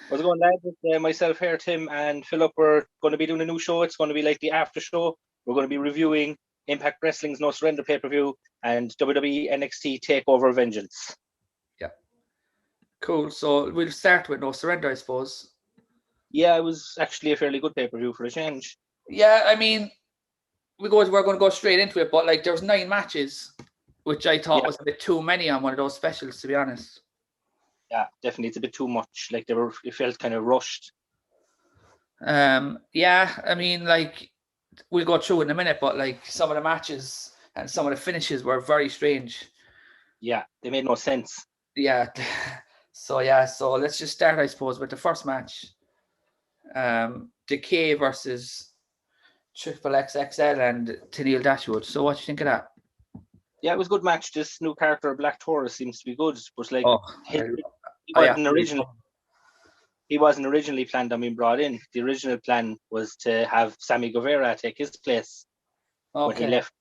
How's it going, lads? Myself here, Tim, and Philip. We're going to be doing a new show. It's going to be like the after show. We're going to be reviewing Impact Wrestling's No Surrender pay-per-view and WWE NXT TakeOver Vengeance. Yeah. Cool. So we'll start with No Surrender, I suppose. Yeah, it was actually a fairly good pay-per-view for a change. Yeah, I mean, we're going to go straight into it, but like there was 9 matches, which I thought was a bit too many on one of those specials, to be honest. Yeah, definitely, it's a bit too much. Like it felt kind of rushed. Yeah, I mean, like we'll go through it in a minute, but like some of the matches and some of the finishes were very strange. Yeah, they made no sense. Yeah. So let's just start, I suppose, with the first match. Decay versus Triple XXL and Tennille Dashwood. So what do you think of that? Yeah, it was a good match. This new character, Black Taurus, seems to be good, but like he wasn't originally planned on being brought in. The original plan was to have Sammy Guevara take his place when he left.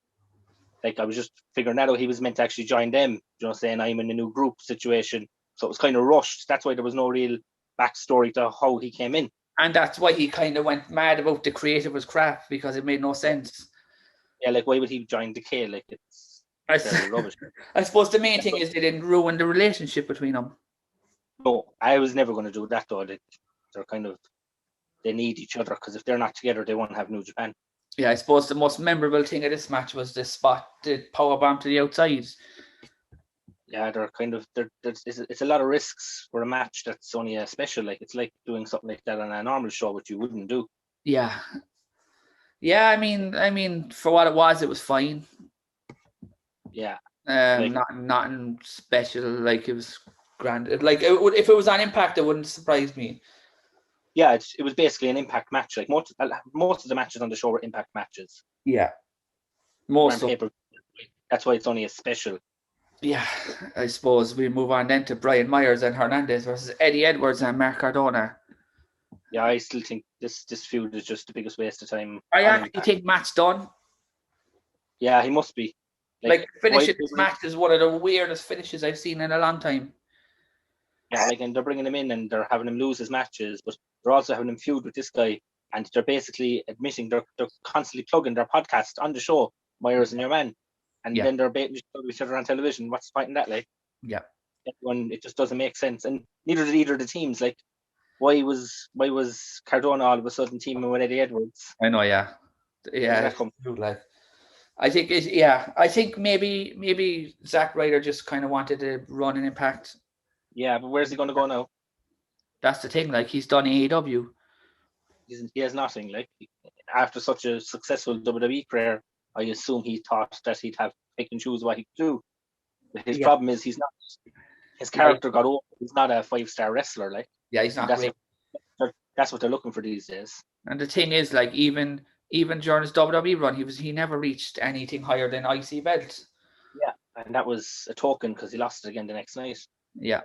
Like, I was just figuring that out. He was meant to actually join them, saying I'm in a new group situation. So it was kind of rushed. That's why there was no real backstory to how he came in. And that's why he kind of went mad about the creative was crap, because it made no sense. Yeah, like, why would he join Decay? Like, it's rubbish. I suppose the main thing is they didn't ruin the relationship between them. No, I was never going to do that, though. They need each other, because if they're not together, they won't have New Japan. Yeah, I suppose the most memorable thing of this match was the powerbomb to the outside. Yeah, it's a lot of risks for a match that's only a special. Like, it's like doing something like that on a normal show, which you wouldn't do. Yeah. Yeah, I mean, for what it was fine. Yeah. Nothing special. Like, it was grand. Like, if it was on Impact, it wouldn't surprise me. Yeah, it was basically an Impact match. Like, most of the matches on the show were Impact matches. Yeah. Most of them. That's why it's only a special. Yeah, I suppose we move on then to Brian Myers and Hernandez versus Eddie Edwards and Mark Cardona. Yeah, I still think this feud is just the biggest waste of time. I actually think Matt's done. Yeah, he must be. Like finishing this match is one of the weirdest finishes I've seen in a long time. Yeah, like, and they're bringing him in and they're having him lose his matches, but they're also having him feud with this guy, and they're basically admitting they're constantly plugging their podcast on the show, Myers and your man. And then they're baiting each other on television. What's the point in that, like? Yeah. It just doesn't make sense. And neither did either of the teams. Like, why was Cardona all of a sudden teaming with Eddie Edwards? I know, yeah. Yeah. Like, I think maybe Zack Ryder just kind of wanted to run an Impact. Yeah, but where's he going to go now? That's the thing. Like, he's done AEW. He has nothing. Like, after such a successful WWE career, I assume he thought that he'd have pick and choose what he could do. But his problem is he's not. His character got old. He's not a 5-star wrestler. Like, yeah, he's not. That's what they're looking for these days. And the thing is, like, even during his WWE run, he never reached anything higher than IC belt. Yeah, and that was a token because he lost it again the next night. Yeah.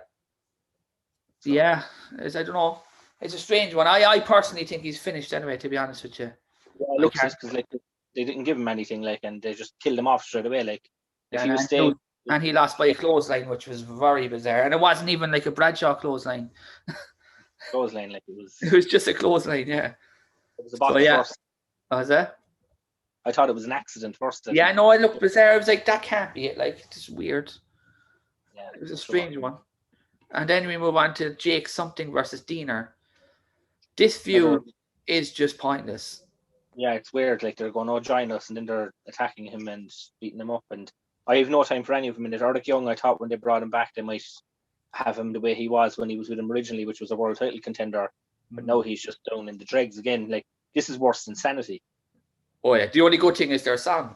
So. Yeah, I don't know. It's a strange one. I personally think he's finished anyway, to be honest with you. Yeah, it looks because like they didn't give him anything, like, and they just killed him off straight away. Like, if he was staying, and he lost by a clothesline, which was very bizarre, and it wasn't even like a Bradshaw clothesline. Clothesline, like, it was. It was just a clothesline, yeah. It was a box first. Was that? I thought it was an accident first. Yeah, no, it looked bizarre. I was like, that can't be it. Like, it's weird. Yeah, it was a strange one. And then we move on to Jake Something versus Diener. This feud is just pointless. Yeah, it's weird. Like, they're going, "Oh, join us," and then they're attacking him and beating him up. And I have no time for any of them. And Eric Young, I thought when they brought him back, they might have him the way he was when he was with him originally, which was a world title contender. But now he's just down in the dregs again. Like, this is worse than Sanity. Oh yeah, the only good thing is their song.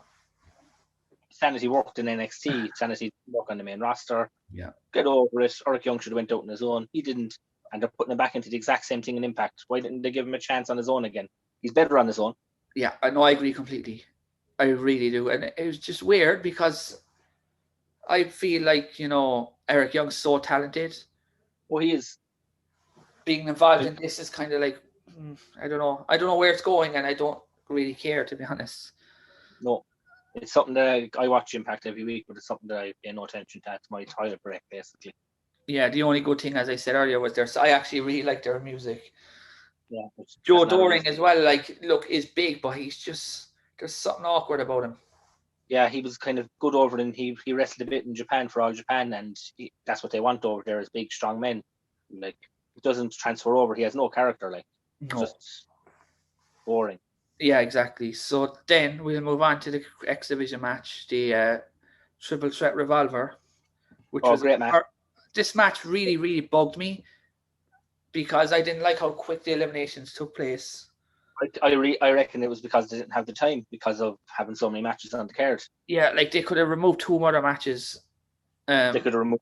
Sanity worked in NXT. Sanity didn't work on the main roster. Yeah. Get over it. Eric Young should have went out on his own. He didn't. And they're putting him back into the exact same thing in Impact. Why didn't they give him a chance on his own again? He's better on his own. Yeah, I know. I agree completely. I really do. And it was just weird because I feel like, Eric Young's so talented. Well, he is. Being involved in this is kind of like, I don't know. I don't know where it's going, and I don't really care, to be honest. No. It's something that I watch Impact every week, but it's something that I pay no attention to. It's my toilet break, basically. Yeah, the only good thing, as I said earlier, was I actually really like their music. Yeah, Joe Doring as well, like, look, is big, but he's just, there's something awkward about him. Yeah, he was kind of good over it, and he wrestled a bit in Japan for All Japan, and that's what they want over there is big, strong men. Like, it doesn't transfer over. He has no character, like, just boring. Yeah, exactly. So then we'll move on to the X Division match, the Triple Threat Revolver, which was great match. This match really, really bugged me because I didn't like how quick the eliminations took place. I reckon it was because they didn't have the time because of having so many matches on the card. Yeah, like they could have removed 2 more matches. They could have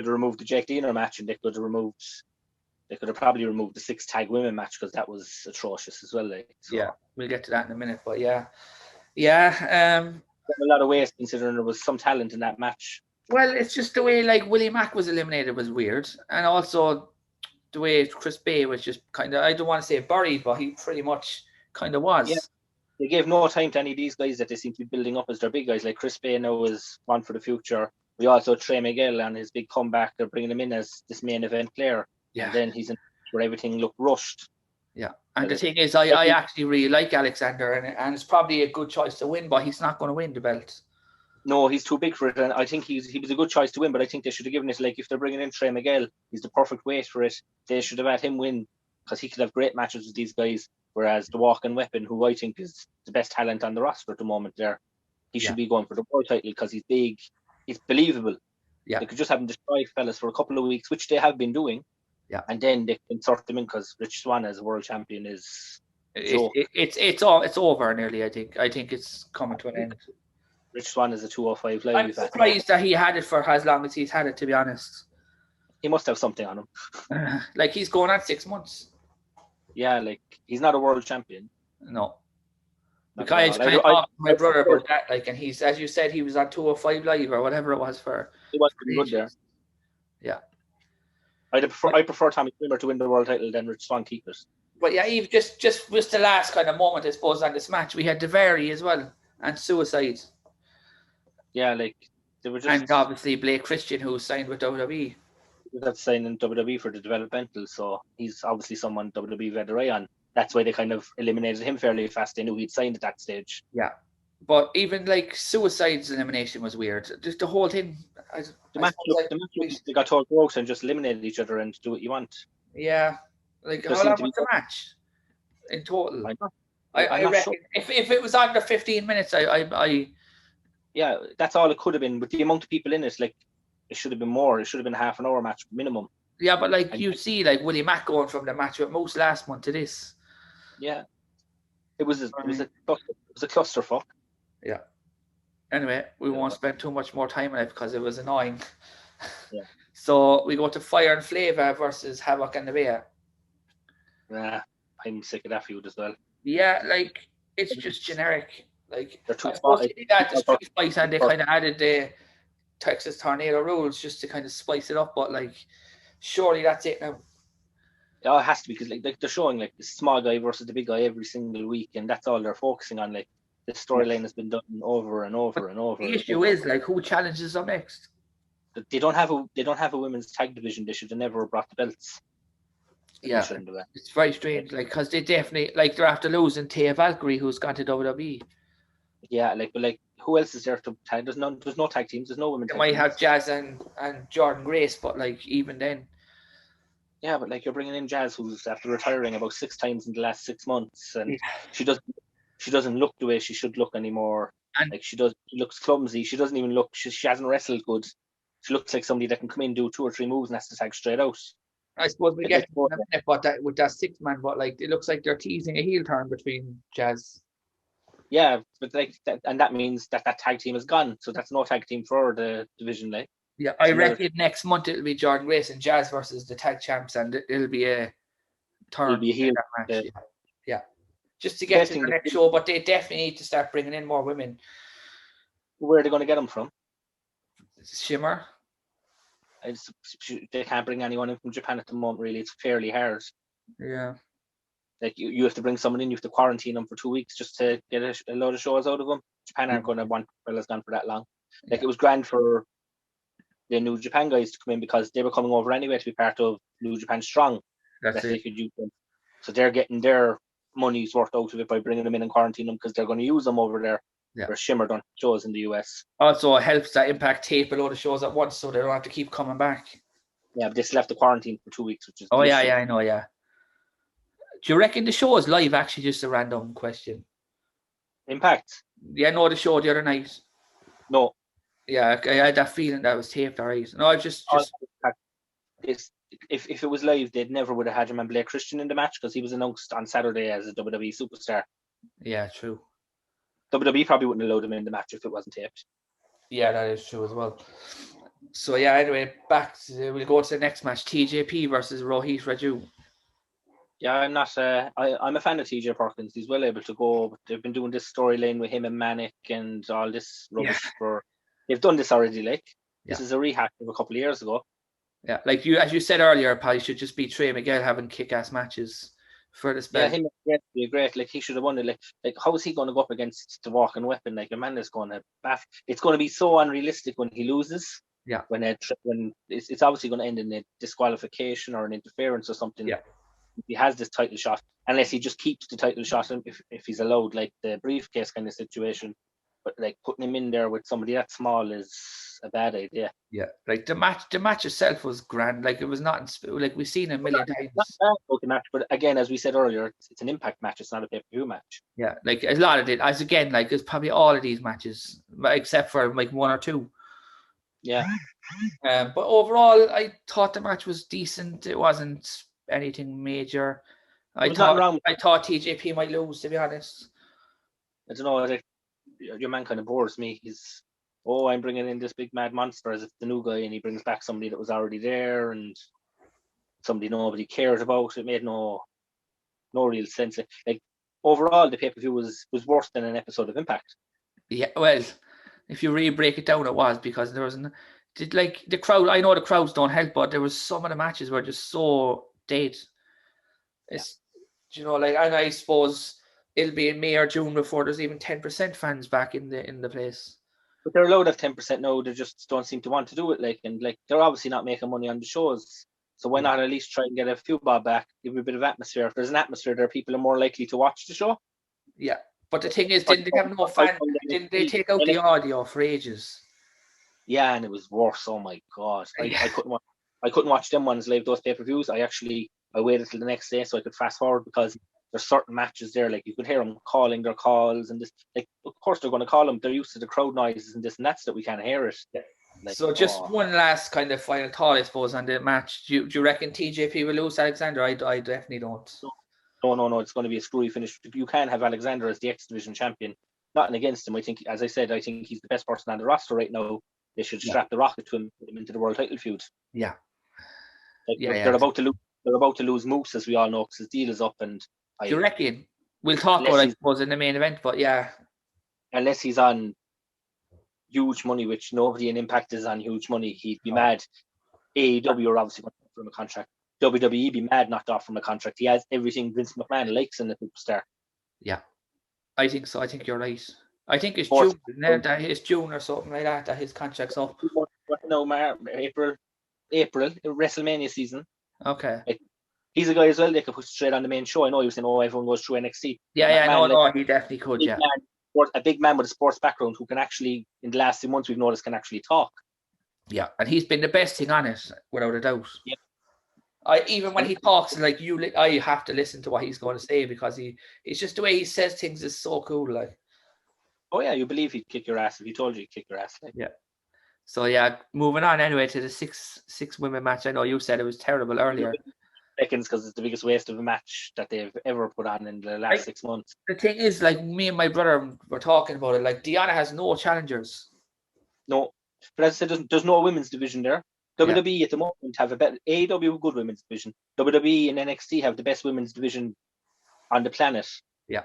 removed the Jake Deaner match, and they could have probably removed the 6 tag women match because that was atrocious as well. Like, so. Yeah, we'll get to that in a minute, but yeah. A lot of waste considering there was some talent in that match. Well, it's just the way like Willie Mack was eliminated was weird, and also the way Chris Bay was just kind of, I don't want to say buried, but he pretty much kind of was. Yeah. They gave no time to any of these guys that they seem to be building up as their big guys. Like Chris Bay now is one for the future. We also Trey Miguel on his big comeback. They're bringing him in as this main event player. Yeah. And then he's in where everything looked rushed. Yeah. And the thing is, I actually really like Alexander, and it's probably a good choice to win, but he's not going to win the belt. No, he's too big for it, and I think he was a good choice to win, but I think they should have given it, like, if they're bringing in Trey Miguel, he's the perfect weight for it. They should have had him win, because he could have great matches with these guys, whereas the walk-in weapon, who I think is the best talent on the roster at the moment there, he should be going for the world title, because he's big, he's believable. Yeah. They could just have him destroy fellas for a couple of weeks, which they have been doing, and then they can sort them in, because Rich Swann as world champion is it's over nearly. I think it's coming to an end. Rich Swann is a 205 live. I'm surprised that he had it for as long as he's had it, to be honest. He must have something on him. Like, he's going on 6 months. Yeah, like, he's not a world champion. No. Because I talked to my brother about that, like, and he's, as you said, he was on 205 live or whatever it was for. He was pretty good there. Yeah. I prefer Tommy Dreamer to win the world title than Rich Swann keep it. But yeah, Eve, just the last kind of moment, I suppose, on this match, we had Daivari as well, and Suicide. Yeah, like, they were just... And obviously Blake Christian, who signed with WWE. That's signed in WWE for the developmental, so he's obviously someone WWE had their eye on. That's why they kind of eliminated him fairly fast. They knew he'd signed at that stage. Yeah. But even, like, Suicide's elimination was weird. Just the whole thing... The match, they got told go out and just eliminated each other and do what you want. Yeah. Like, how long was the match in total? I reckon sure. If it was under 15 minutes, yeah, that's all it could have been. With the amount of people in it, like, it should have been more. It should have been a half an hour match minimum. Yeah, but like, you see, like, Willie Mack going from the match with Moose last month to this. Yeah, it was a clusterfuck. Yeah. Anyway, we won't spend too much more time on it because it was annoying. Yeah. So we go to Fire and Flava versus Havoc and Nevaeh. Nah, I'm sick of that feud as well. Yeah, like, it's just generic. Like, they're too they did that the street fight, and they kind of added the Texas Tornado rules just to kind of spice it up. But, like, surely that's it now. Yeah, it has to be, because like they're showing, like, the small guy versus the big guy every single week, and that's all they're focusing on. Like, the storyline has been done over and over and over. The issue is, like, who challenges them next? They don't have a women's tag division. They should have never brought the belts. Yeah, it's very strange. Like, because they definitely, like, they're after losing Taya Valkyrie, who's gone to WWE. Yeah, like, but like, who else is there to tag? There's no tag teams. There's no women. They might have Jazz and Jordan Grace, but like, even then. Yeah, but like, you're bringing in Jazz, who's after retiring about 6 times in the last 6 months, and she doesn't look the way she should look anymore. And like, she looks clumsy. She doesn't even look. She hasn't wrestled good. She looks like somebody that can come in, do 2 or 3 moves, and has to tag straight out. I suppose we get but that with that 6-man, but like, it looks like they're teasing a heel turn between Jazz. Yeah, but like, and that means that tag team is gone. So that's no tag team for the division, like. Yeah, I reckon next month it'll be Jordan Grace and Jazz versus the tag champs, and it'll be a turn. It'll be a heel match. Yeah, just to get to the next show. But they definitely need to start bringing in more women. Where are they going to get them from? Shimmer. They can't bring anyone in from Japan at the moment. Really, it's fairly hard. Yeah. Like, you have to bring someone in, you have to quarantine them for 2 weeks just to get a load of shows out of them. Japan aren't going to want fellas gone for that long. Like, it was grand for the New Japan guys to come in because they were coming over anyway to be part of New Japan Strong. That's They it. could use them. So they're getting their money's worth out of it by bringing them in and quarantining them because they're going to use them over there. Yeah. Where Shimmer done shows in the US. Also, it helps that Impact tape a load of shows at once, so they don't have to keep coming back. Yeah, but they still have to quarantine for 2 weeks, which is yeah, I know, yeah. Do you reckon the show is live? Actually, just a random question. Impact? Yeah, no, the show the other night. No. Yeah, I had that feeling that was taped, alright. No, I just. If it was live, they never would have had Jermaine Blake Christian in the match because he was announced on Saturday as a WWE superstar. Yeah, true. WWE probably wouldn't have allowed him in the match if it wasn't taped. Yeah, that is true as well. So yeah, anyway, we'll go to the next match: TJP versus Rohit Raju. Yeah, I'm not. I'm a fan of TJ Perkins. He's well able to go. But they've been doing this storyline with him and Manic and all this rubbish for. They've done this already. This is a rehash of a couple of years ago. Yeah, like as you said earlier, Paddy should just be Trey Miguel having kick-ass matches for this belt. Yeah, him be great. Like he should have won it. Like how is he going to go up against the walking weapon? Like Amanda's going to baff. It's going to be so unrealistic when he loses. Yeah. When it's obviously going to end in a disqualification or an interference or something. Yeah. If he has this title shot, unless he just keeps the title shot, if he's allowed, like the briefcase kind of situation. But like putting him in there with somebody that small is a bad idea. Yeah, like the match itself was grand. Like it was not like we've seen a million times. Not the match, but again, as we said earlier, it's an Impact match. It's not a pay-per-view match. Yeah, like a lot of it. As again, like it's probably all of these matches, except for like one or two. Yeah. But overall, I thought the match was decent. It wasn't anything major. I thought TJP might lose, to be honest. I don't know. Your man kind of bores me. I'm bringing in this big mad monster as if the new guy, and he brings back somebody that was already there and somebody nobody cared about. It made no real sense. Like overall, the pay-per-view was worse than an episode of Impact. Yeah, well, if you really break it down, it was because there wasn't. Like the crowd, I know the crowds don't help, but there was some of the matches were just so dead. It's and I suppose it'll be in May or June before there's even 10% fans back in the place. But they're allowed to have 10% now. They just don't seem to want to do it. And they're obviously not making money on the shows. So why not at least try and get a few bob back, give a bit of atmosphere. If there's an atmosphere there, people are more likely to watch the show. Yeah. But the thing is, didn't they have no fans? Didn't they take out the audio for ages? Yeah, and it was worse. Oh my God. I couldn't watch them ones live, those pay-per-views. I waited till the next day so I could fast forward because there's certain matches there, like you could hear them calling their calls and this. Like, of course they're going to call them. They're used to the crowd noises and this and that we can't hear it. Yeah. So just one last kind of final thought, I suppose, on the match. Do you reckon TJP will lose Alexander? I definitely don't. No. It's going to be a screwy finish. You can have Alexander as the X Division champion. Nothing against him. I think, as I said, he's the best person on the roster right now. They should strap the rocket to him, put him into the world title feud. Yeah. They're about to lose. They're about to lose Moose, as we all know, because his deal is up. And do you reckon? We'll talk about it, I suppose, in the main event, but yeah. Unless he's on huge money, which nobody in Impact is on huge money, he'd be mad. AEW are obviously going to offer him a contract. WWE be mad not to offer him a contract. He has everything Vince McMahon likes in a superstar. Yeah, I think so. I think you're right. I think it's June. It's June or something like that his contract's up. No, April, WrestleMania season. Okay. He's a guy as well they could put straight on the main show. I know he was saying, everyone goes through NXT. No, he definitely could, yeah. A big man with a sports background who can actually, in the last 2 months, we've noticed can actually talk. Yeah, and he's been the best thing on it, without a doubt. Yeah. Even when he talks, I have to listen to what he's going to say because it's just the way he says things is so cool, like. Oh yeah, you believe he'd kick your ass if he told you he'd kick your ass. Like. Yeah. So yeah, moving on anyway to the six women match. I know you said it was terrible earlier. Seconds because it's the biggest waste of a match that they've ever put on in the last 6 months. The thing is, like me and my brother were talking about it. Like Deonna has no challengers. No, but as I said, there's no women's division there. WWE at the moment have a better AEW good women's division. WWE and NXT have the best women's division on the planet. Yeah.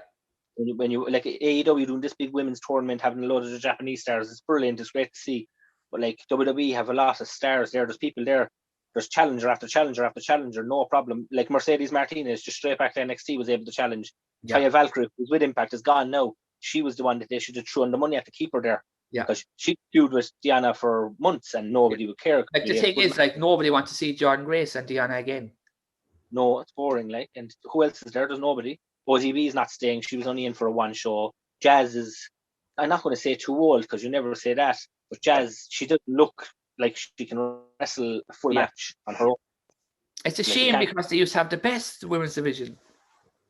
When you like AEW doing this big women's tournament, having a load of the Japanese stars, it's brilliant. It's great to see. But like WWE have a lot of stars there. There's people there. There's challenger after challenger after challenger, no problem. Like Mercedes Martinez, just straight back to NXT, was able to challenge. Taya Valkyrie, who's with Impact, is gone now. She was the one that they should have thrown the money at to keep her there. Yeah. Because she feud with Diana for months and nobody would care. Like the thing is, like nobody wants to see Jordan Grace and Diana again. No, it's boring. Like, and who else is there? There's nobody. OGB is not staying. She was only in for a one show. Jazz is. I'm not going to say too old because you never say that. But Jazz, she doesn't look like she can wrestle a full match on her own. It's a shame because they used to have the best women's division.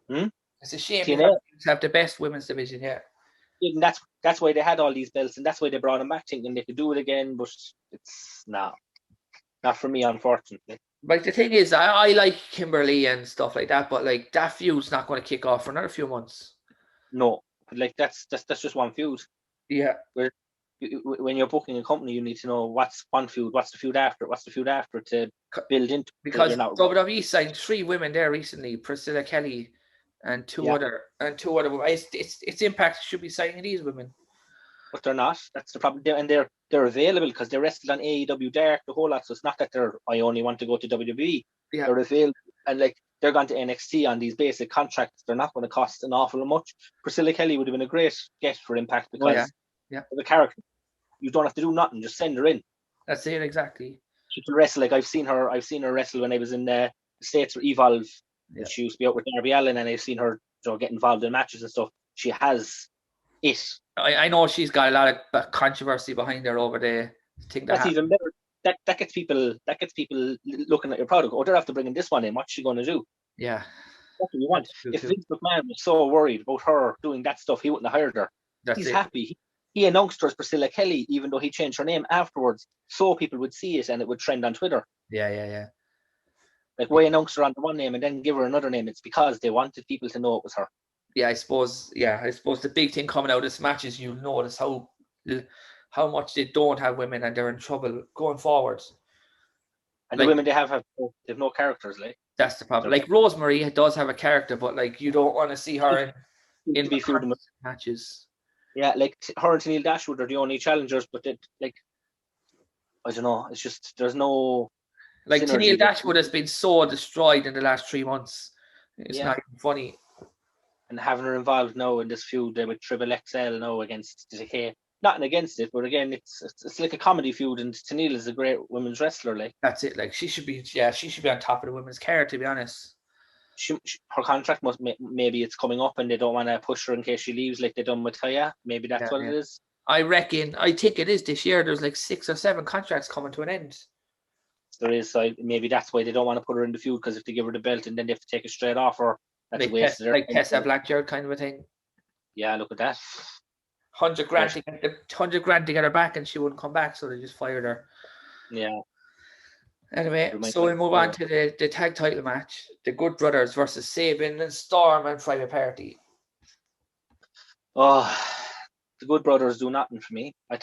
It's a shame because they used to have the best women's division. Yeah. And that's why they had all these belts, and that's why they brought them back, thinking they could do it again. But it's not for me, unfortunately. Like the thing is, I like Kimberly and stuff like that, but like that feud's not going to kick off for another few months. No, but like that's just one feud. Yeah. When you're booking a company, you need to know what's one feud, what's the feud after to build into. Because WWE signed 3 women there recently: Priscilla Kelly and two other women. It's Impact should be signing these women, but they're not. That's the problem. And they're available because they wrestled on AEW Dark the whole lot. So it's not that I only want to go to WWE. Yeah. They're available, and like they're going to NXT on these basic contracts. They're not going to cost an awful much. Priscilla Kelly would have been a great get for Impact because the character, you don't have to do nothing, just send her in. That's it, exactly. She can wrestle. Like I've seen her wrestle when I was in the States for Evolve. Yeah. She used to be out with Darby Allin, and I've seen her get involved in matches and stuff. She has it. I know she's got a lot of controversy behind her over the thing that's even better. That gets people looking at your product. Oh, they're after bringing this one in. What's she going to do? Yeah, that's what you want. If Vince McMahon was so worried about her doing that stuff, he wouldn't have hired her. He's happy. He announced her as Priscilla Kelly, even though he changed her name afterwards, so people would see it and it would trend on Twitter. Yeah. Like, why announce her under one name and then give her another name? It's because they wanted people to know it was her. Yeah, I suppose the big thing coming out of this match is you'll notice how much they don't have women and they're in trouble going forward. And the women they have no characters, like. That's the problem. Like Rosemary does have a character, but like you don't want to see her in matches. Yeah, like her and Tennille Dashwood are the only challengers, but like I don't know. It's just there's no. Like Tennille Dashwood has been so destroyed in the last 3 months. It's not even funny. And having her involved now in this feud with Triple XL now against Decay. Nothing against it, but again, it's like a comedy feud, and Tennille is a great women's wrestler. Like that's it. Like she should be on top of the women's card, to be honest. Her contract maybe it's coming up, and they don't want to push her in case she leaves, like they done with Taya. Maybe that's what it is. I think it is this year. There's like 6 or 7 contracts coming to an end. There is, so maybe that's why they don't want to put her in the feud, because if they give her the belt and then they have to take it straight off her, that's a waste. Like Tessa Blanchard kind of a thing. Yeah, look at that. 100 grand to get her back, and she wouldn't come back, so they just fired her. Yeah. Anyway, so we move on to the tag title match: the Good Brothers versus Sabin and Storm and Private Party. Oh, the Good Brothers do nothing for me. I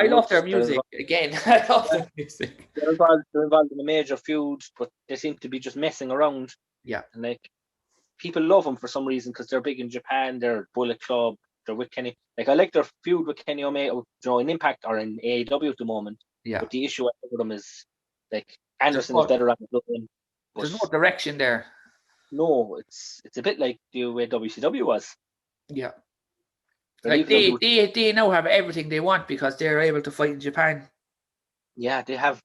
love their music again. I love their music. They're involved in a major feud, but they seem to be just messing around. Yeah, and like people love them for some reason because they're big in Japan. They're Bullet Club. They're with Kenny. Like I like their feud with Kenny Omega, in Impact or in AEW at the moment. Yeah. But the issue I have with them is like Anderson is better at the line. There's no direction there. No, it's a bit like the way WCW was. Yeah. Like they now have everything they want because they're able to fight in Japan. Yeah, they have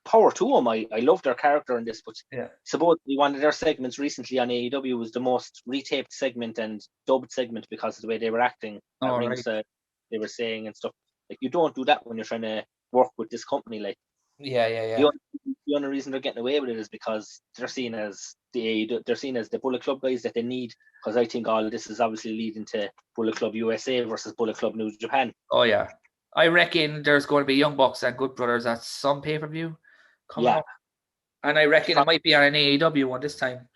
power to them. I love their character in this, but supposedly one of their segments recently on AEW was the most retaped segment and dubbed segment because of the way they were acting. They were saying and stuff. Like you don't do that when you're trying to work with this company. Like The only reason they're getting away with it is because they're seen as the Bullet Club guys that they need. Because I think all this is obviously leading to Bullet Club USA versus Bullet Club New Japan. Oh yeah, I reckon there's going to be Young Bucks and Good Brothers at some pay-per-view coming up. And I reckon it might be on an AEW one this time.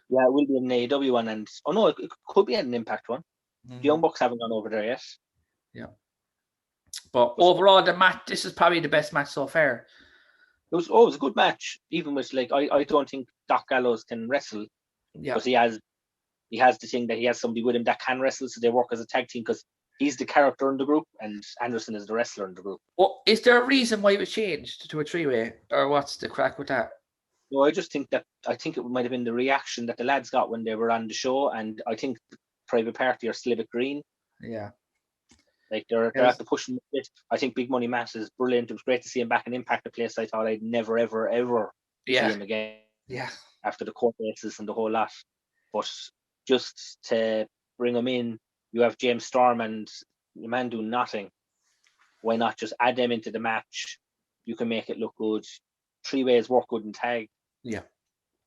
Yeah, it will be an AEW one, and it could be an Impact one. Mm-hmm. The Young Bucks haven't gone over there yet. Yeah. But overall, this is probably the best match so far. It was a good match, even with I don't think Doc Gallows can wrestle. Yeah. Because he has the thing that he has somebody with him that can wrestle, so they work as a tag team because he's the character in the group and Anderson is the wrestler in the group. Well, is there a reason why it was changed to a 3-way, or what's the crack with that? No, I just think it might have been the reaction that the lads got when they were on the show, and I think Private Party are still a bit green. Yeah. Like they're after pushing it. I think Big Money Matt is brilliant. It was great to see him back in Impact, a place I thought I'd never, ever, ever see him again. Yeah. After the court cases and the whole lot. But just to bring him in, you have James Storm and the man doing nothing. Why not just add them into the match? You can make it look good. 3 ways work good in tag. Yeah.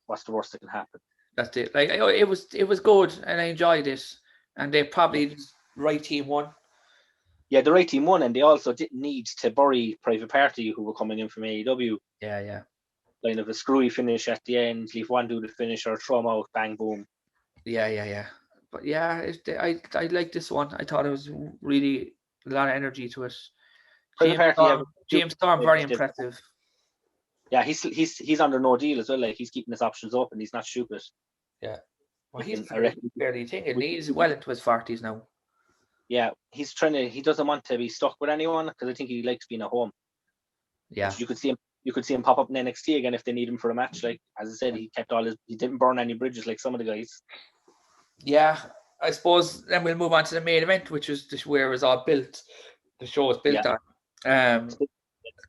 What's the worst that can happen? That's it. Like it was good, and I enjoyed it. And they probably right team won. Yeah, the right team won, and they also didn't need to bury Private Party, who were coming in from AEW. Yeah. Kind of a screwy finish at the end, leave one do the finish or throw them out, bang, boom. Yeah. But yeah, I like this one. I thought it was really a lot of energy to it. James Storm, very impressive. Yeah, he's under no deal as well. Like he's keeping his options open. He's not stupid. Yeah. Well, he's barely thinking. He's well into his 40s now. Yeah, he's trying to. He doesn't want to be stuck with anyone because I think he likes being at home. Yeah, you could see him pop up in NXT again if they need him for a match. Like as I said, he didn't burn any bridges like some of the guys. Yeah, I suppose then we'll move on to the main event, which is where it was all built. The show was built on.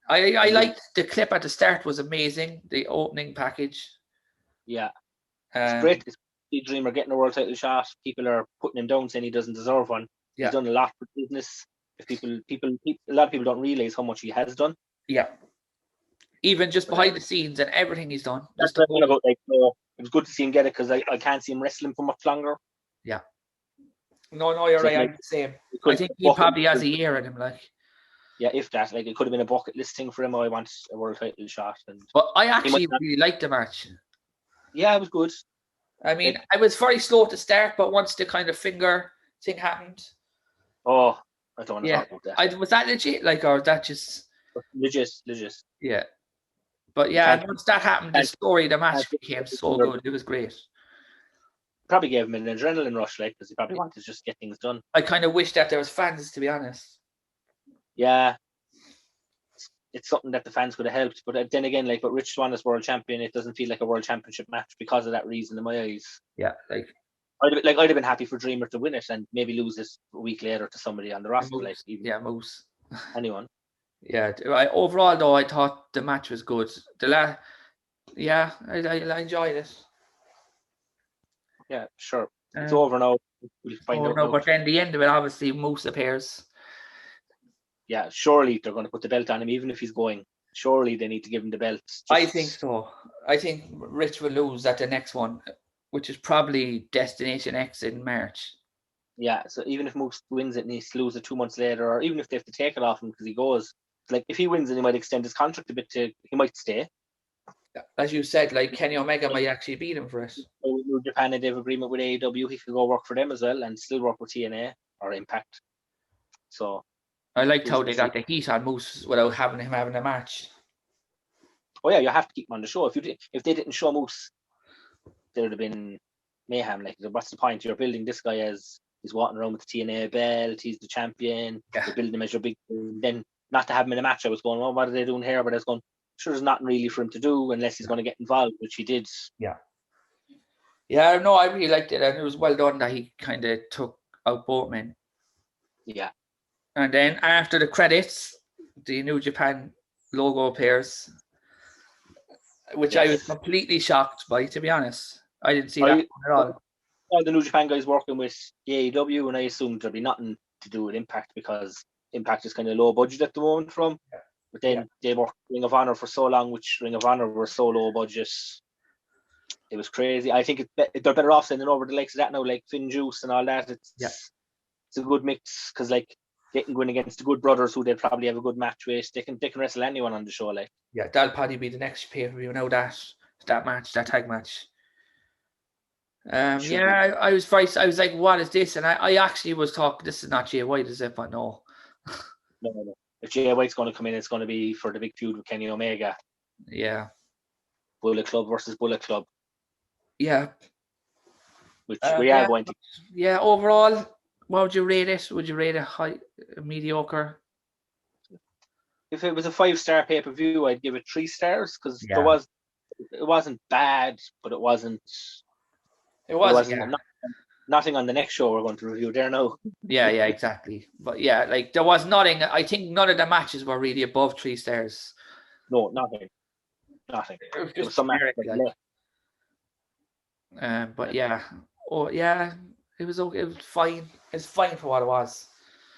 I liked the clip at the start, was amazing. The opening package. Yeah, it's great. It's Dreamer getting a world title shot. People are putting him down, saying he doesn't deserve one. Yeah. He's done a lot for business. If a lot of people don't realize how much he has done. Yeah. Even just behind the scenes and everything he's done. That's what I'm about. Like, it was good to see him get it because I can't see him wrestling for much longer. Yeah. No, you're right. I'm the same. I think he probably has a year in him, like. Yeah, if that, like, it could have been a bucket list thing for him. I want a world title shot. But I actually really liked the match. Yeah, it was good. I mean, I was very slow to start, but once the kind of finger thing happened. Oh, I don't want to talk about that. Was that legit? Like, or that just legit? Yeah. But yeah, once that happened, the match became so good. It was great. Probably gave him an adrenaline rush, like, because he probably wanted to just get things done. I kind of wish that there was fans, to be honest. Yeah. It's something that the fans could have helped. But then again, like, but Rich Swann as world champion, it doesn't feel like a world championship match because of that reason in my eyes. Yeah, like I'd have been happy for Dreamer to win it and maybe lose it a week later to somebody on the roster. Moose. Like, even Moose. Anyone. Yeah, overall though, I thought the match was good. I enjoyed it. Yeah, sure. It's over now. We'll find out. No, but then the end of it, obviously, Moose appears. Yeah, surely they're going to put the belt on him, even if he's going. Surely they need to give him the belt. I think so. I think Rich will lose at the next one, which is probably Destination X in March. Yeah, so even if Moose wins it and he's to lose it 2 months later, or even if they have to take it off him because he goes, like, if he wins it, he might extend his contract a bit he might stay. As you said, like, Kenny Omega might actually beat him for it. New Japan had an agreement with AEW. He could go work for them as well and still work with TNA or Impact. So I liked how they got the heat on Moose without having him having a match. Oh yeah, you have to keep him on the show. If they didn't show Moose, there would have been mayhem. Like, what's the point? You're building this guy as he's walking around with the TNA belt. He's the champion. Yeah. You're building him as your big. Then not to have him in a match. I was going, oh, what are they doing here? But I was going, sure, there's nothing really for him to do unless he's going to get involved, which he did. Yeah. Yeah, no, I really liked it, and it was well done that he kind of took out both men. Yeah. And then after the credits, the New Japan logo appears, which I was completely shocked by, to be honest. I didn't see that at all. All the New Japan guys working with AEW, and I assumed there'd be nothing to do with Impact because Impact is kind of low budget at the moment from. Yeah. But then they worked Ring of Honor for so long, which Ring of Honor were so low budget. It was crazy. I think they're better off sending over the likes of that now, like Finn Juice and all that. It's a good mix because, like, they can go in against the Good Brothers, who they'll probably have a good match with. They can wrestle anyone on the show, like. Yeah, that'll probably be the next pay-per-view. Now that tag match. I was like, what is this? And I actually was talking, this is not Jay White, is it? But no. No. If Jay White's going to come in, it's going to be for the big feud with Kenny Omega. Yeah. Bullet Club versus Bullet Club. Yeah. Which we are going to. Yeah, overall, what would you rate it? Would you rate it high, mediocre? If it was a 5-star pay-per-view, I'd give it 3 stars because it wasn't bad, but it wasn't nothing on the next show we're going to review there now. Yeah, exactly. But yeah, like there was nothing. I think none of the matches were really above 3 stars. No, nothing. It was just some generic, matches but yeah, it was okay. It was fine. It's fine for what it was.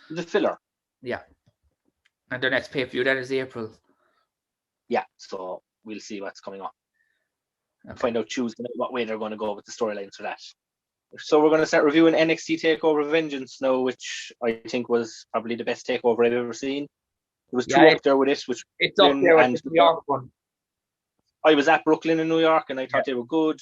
It was a filler. Yeah, and their next pay-per-view then is April. Yeah, so we'll see what's coming up. Okay. Find out Tuesday what way they're going to go with the storylines for that. So we're going to start reviewing NXT TakeOver Vengeance now, which I think was probably the best takeover I've ever seen. There was 2 up there with it, which it's up there with the New York one. I was at Brooklyn in New York, and I thought they were good.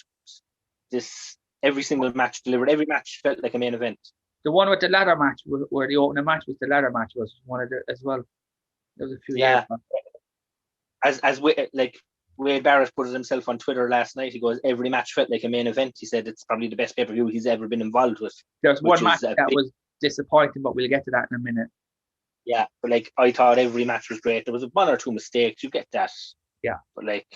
Every single match delivered. Every match felt like a main event. The one with the ladder match, where the opening match was the ladder match, was one of the as well. There was a few years back. As Wade Barrett put it himself on Twitter last night. He goes, every match felt like a main event. He said it's probably the best pay-per-view he's ever been involved with. There's one match that was disappointing, but we'll get to that in a minute. Yeah, but like I thought every match was great. There was 1 or 2 mistakes. You get that. Yeah. But like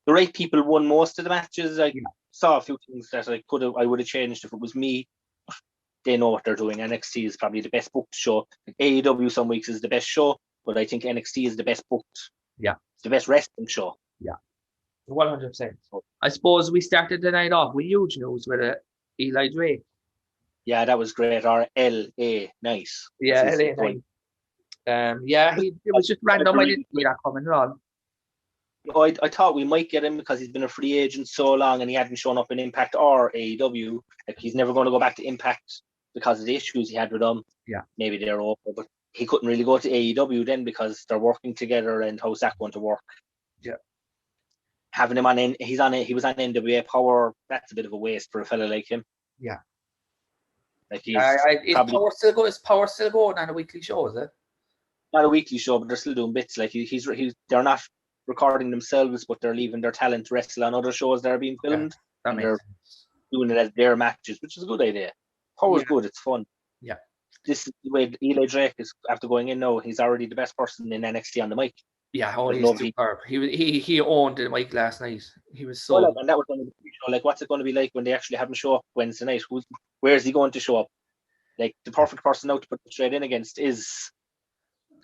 the right people won most of the matches. I saw a few things that I would have changed if it was me. They know what they're doing. NXT is probably the best booked show. AEW some weeks is the best show, but I think NXT is the best booked. Yeah. It's the best wrestling show. Yeah. 100%. I suppose we started the night off with huge news with Eli Drake. Yeah, that was great. Or LA Nice. Yeah, LA Nice. It was just random. I didn't see that coming at all. I thought we might get him because he's been a free agent so long and he hadn't shown up in Impact or AEW. Like he's never going to go back to Impact because of the issues he had with them. Yeah. Maybe they're over, but he couldn't really go to AEW then because they're working together, and how's that going to work? Yeah. Having him he was on NWA Power, that's a bit of a waste for a fella like him. Yeah. Like is Power still going on a weekly show, is it? Not a weekly show, but they're still doing bits. Like they're not recording themselves, but they're leaving their talent to wrestle on other shows that are being filmed. Yeah, they're doing it as their matches, which is a good idea. Power's good, it's fun. Yeah. This is the way Eli Drake is after going in now. He's already the best person in NXT on the mic. Yeah, he's superb. He owned the mic last night. He was so. And that was going to be, like, what's it going to be like when they actually have him show up Wednesday night? Where is he going to show up? Like the perfect person now to put straight in against is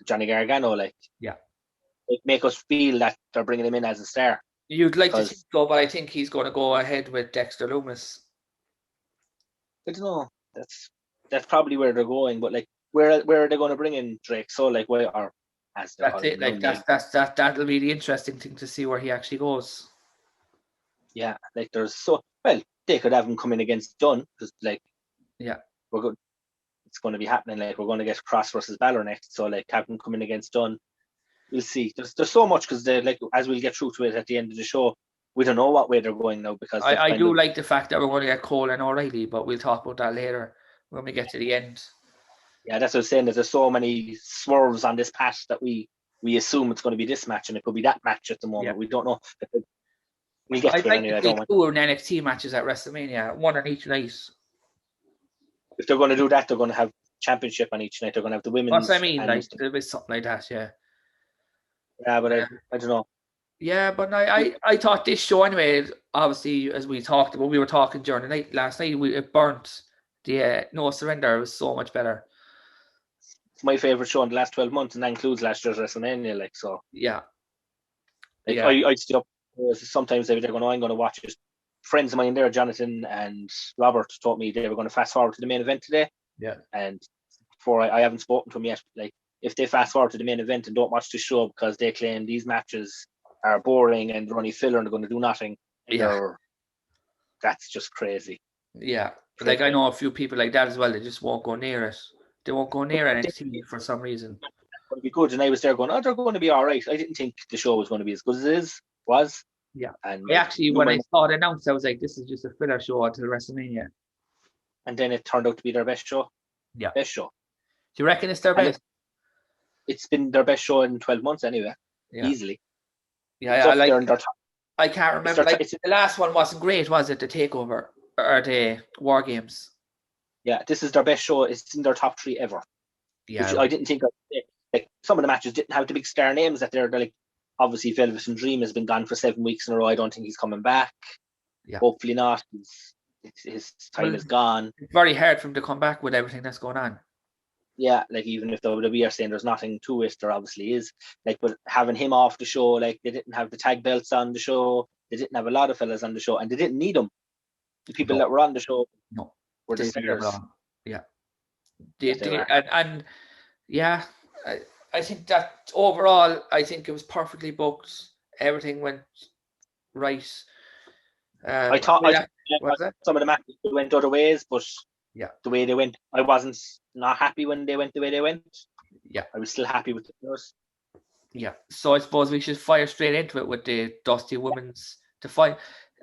Johnny Gargano. Like, yeah, make us feel that they're bringing him in as a star. You'd like to think so, but I think he's going to go ahead with Dexter Lumis. I don't know. That's probably where they're going, but like, where are they going to bring in Drake? So like, where are as that's it. Like that'll be the interesting thing to see where he actually goes. Yeah, like they could have him come in against Dunn because we're good. It's going to be happening. Like we're going to get Cross versus Balor next, so like have him come in against Dunn. We'll see. There's so much because they as we'll get through to it at the end of the show. We don't know what way they're going now because I do like the fact that we're going to get Cole and O'Reilly, but we'll talk about that later when we get to the end. Yeah, that's what I was saying. There's so many swerves on this patch that we assume it's going to be this match and it could be that match at the moment. Yeah. We don't know. We'll get to it anyway. I don't want 2 NXT matches at WrestleMania, 1 on each night. If they're going to do that, they're going to have championship on each night. They're going to have the women's. That's what I mean. Like there'll be something like that. Yeah. Yeah, but I don't know. Yeah, but I thought this show anyway, obviously, as we talked about, we were talking during the night last night, it burnt. The No Surrender was so much better. It's my favourite show in the last 12 months, and that includes last year's WrestleMania, like, so. Yeah. I'd stay up, sometimes they're going, I'm going to watch it. Friends of mine there, Jonathan and Robert, told me they were going to fast forward to the main event today. Yeah. And before I haven't spoken to them yet, like, if they fast forward to the main event and don't watch the show because they claim these matches are boring and they're only filler and they're going to do nothing. Yeah. That's just crazy. Yeah. Like I know a few people like that as well. They just won't go near it. They won't go near NXT for some reason. It's going to be good. And I was there going, they're going to be all right. I didn't think the show was going to be as good as it was. Yeah. And when I saw it announced, I was like, this is just a filler show until WrestleMania. And then it turned out to be their best show. Yeah. Best show. Do you reckon it's their best? It's been their best show in 12 months anyway. Yeah. Easily. Yeah, I can't remember. Like the last one wasn't great, was it? The Takeover or the War Games? Yeah, this is their best show. It's in their top 3 ever. Yeah, I didn't think like some of the matches didn't have the big star names that they're like. Obviously, Velvet and Dream has been gone for 7 weeks in a row. I don't think he's coming back. Yeah, hopefully not. his time is gone. It's very hard for him to come back with everything that's going on. Yeah, like even if WWE are saying there's nothing to it, there obviously is. Like, but having him off the show, like they didn't have the tag belts on the show, they didn't have a lot of fellas on the show, and they didn't need them. The people that were on the show were the stars. Yeah, yeah, I think that overall, I think it was perfectly booked. Everything went right. I thought some of the matches went other ways, but the way they went, I wasn't not happy when they went the way they went. Yeah, I was still happy with the first. Yeah, so I suppose we should fire straight into it with the Dusty Women's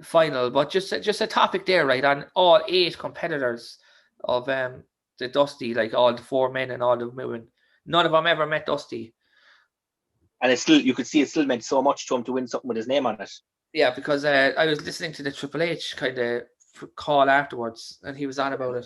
final. But just a topic there, right? On all 8 competitors of the Dusty, like all the 4 men and all the women, none of them ever met Dusty. And it's still, you could see it still meant so much to him to win something with his name on it. Yeah, because I was listening to the Triple H kind of call afterwards, and he was on about it.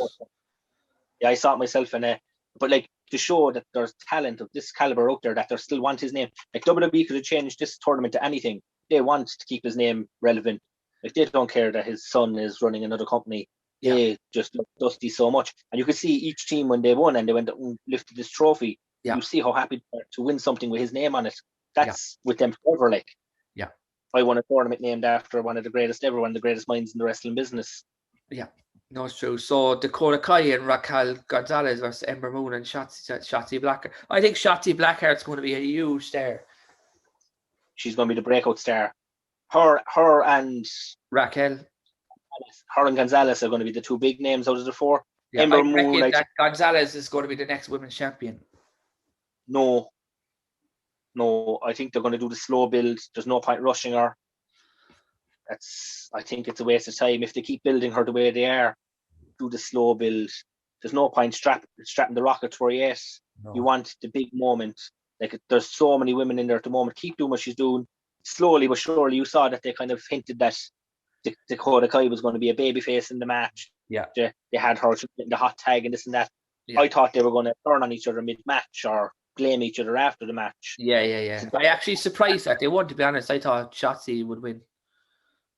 Yeah, I saw it myself, but like to show that there's talent of this caliber out there that they still want his name. Like WWE could have changed this tournament to anything. They want to keep his name relevant. Like they don't care that his son is running another company. They just love Dusty so much, and you could see each team when they won and they went and lifted this trophy. Yeah. You see how happy they are to win something with his name on it. That's with them forever. Like, I won a tournament named after one of the greatest ever, one of the greatest minds in the wrestling business. Yeah, no, it's true. So Dakota Kai and Raquel Gonzalez versus Ember Moon and Shotzi Blackheart. I think Shotzi Blackheart's going to be a huge star. She's going to be the breakout star. Her and Raquel. Her and Gonzalez are going to be the 2 big names out of the 4. Yeah, Ember Moon. That Gonzalez is going to be the next women's champion. No, I think they're going to do the slow build. There's no point rushing her. I think it's a waste of time if they keep building her the way they are. Do the slow build. There's no point strapping the rocket to her yet. No. You want the big moment. Like, there's so many women in there at the moment. Keep doing what she's doing. Slowly but surely, you saw that they kind of hinted that Dakota Kai was going to be a babyface in the match. Yeah. They had her in the hot tag and this and that. Yeah. I thought they were going to turn on each other mid-match or blame each other after the match. Yeah. I actually surprised that they won, to be honest. I thought Shotzi would win.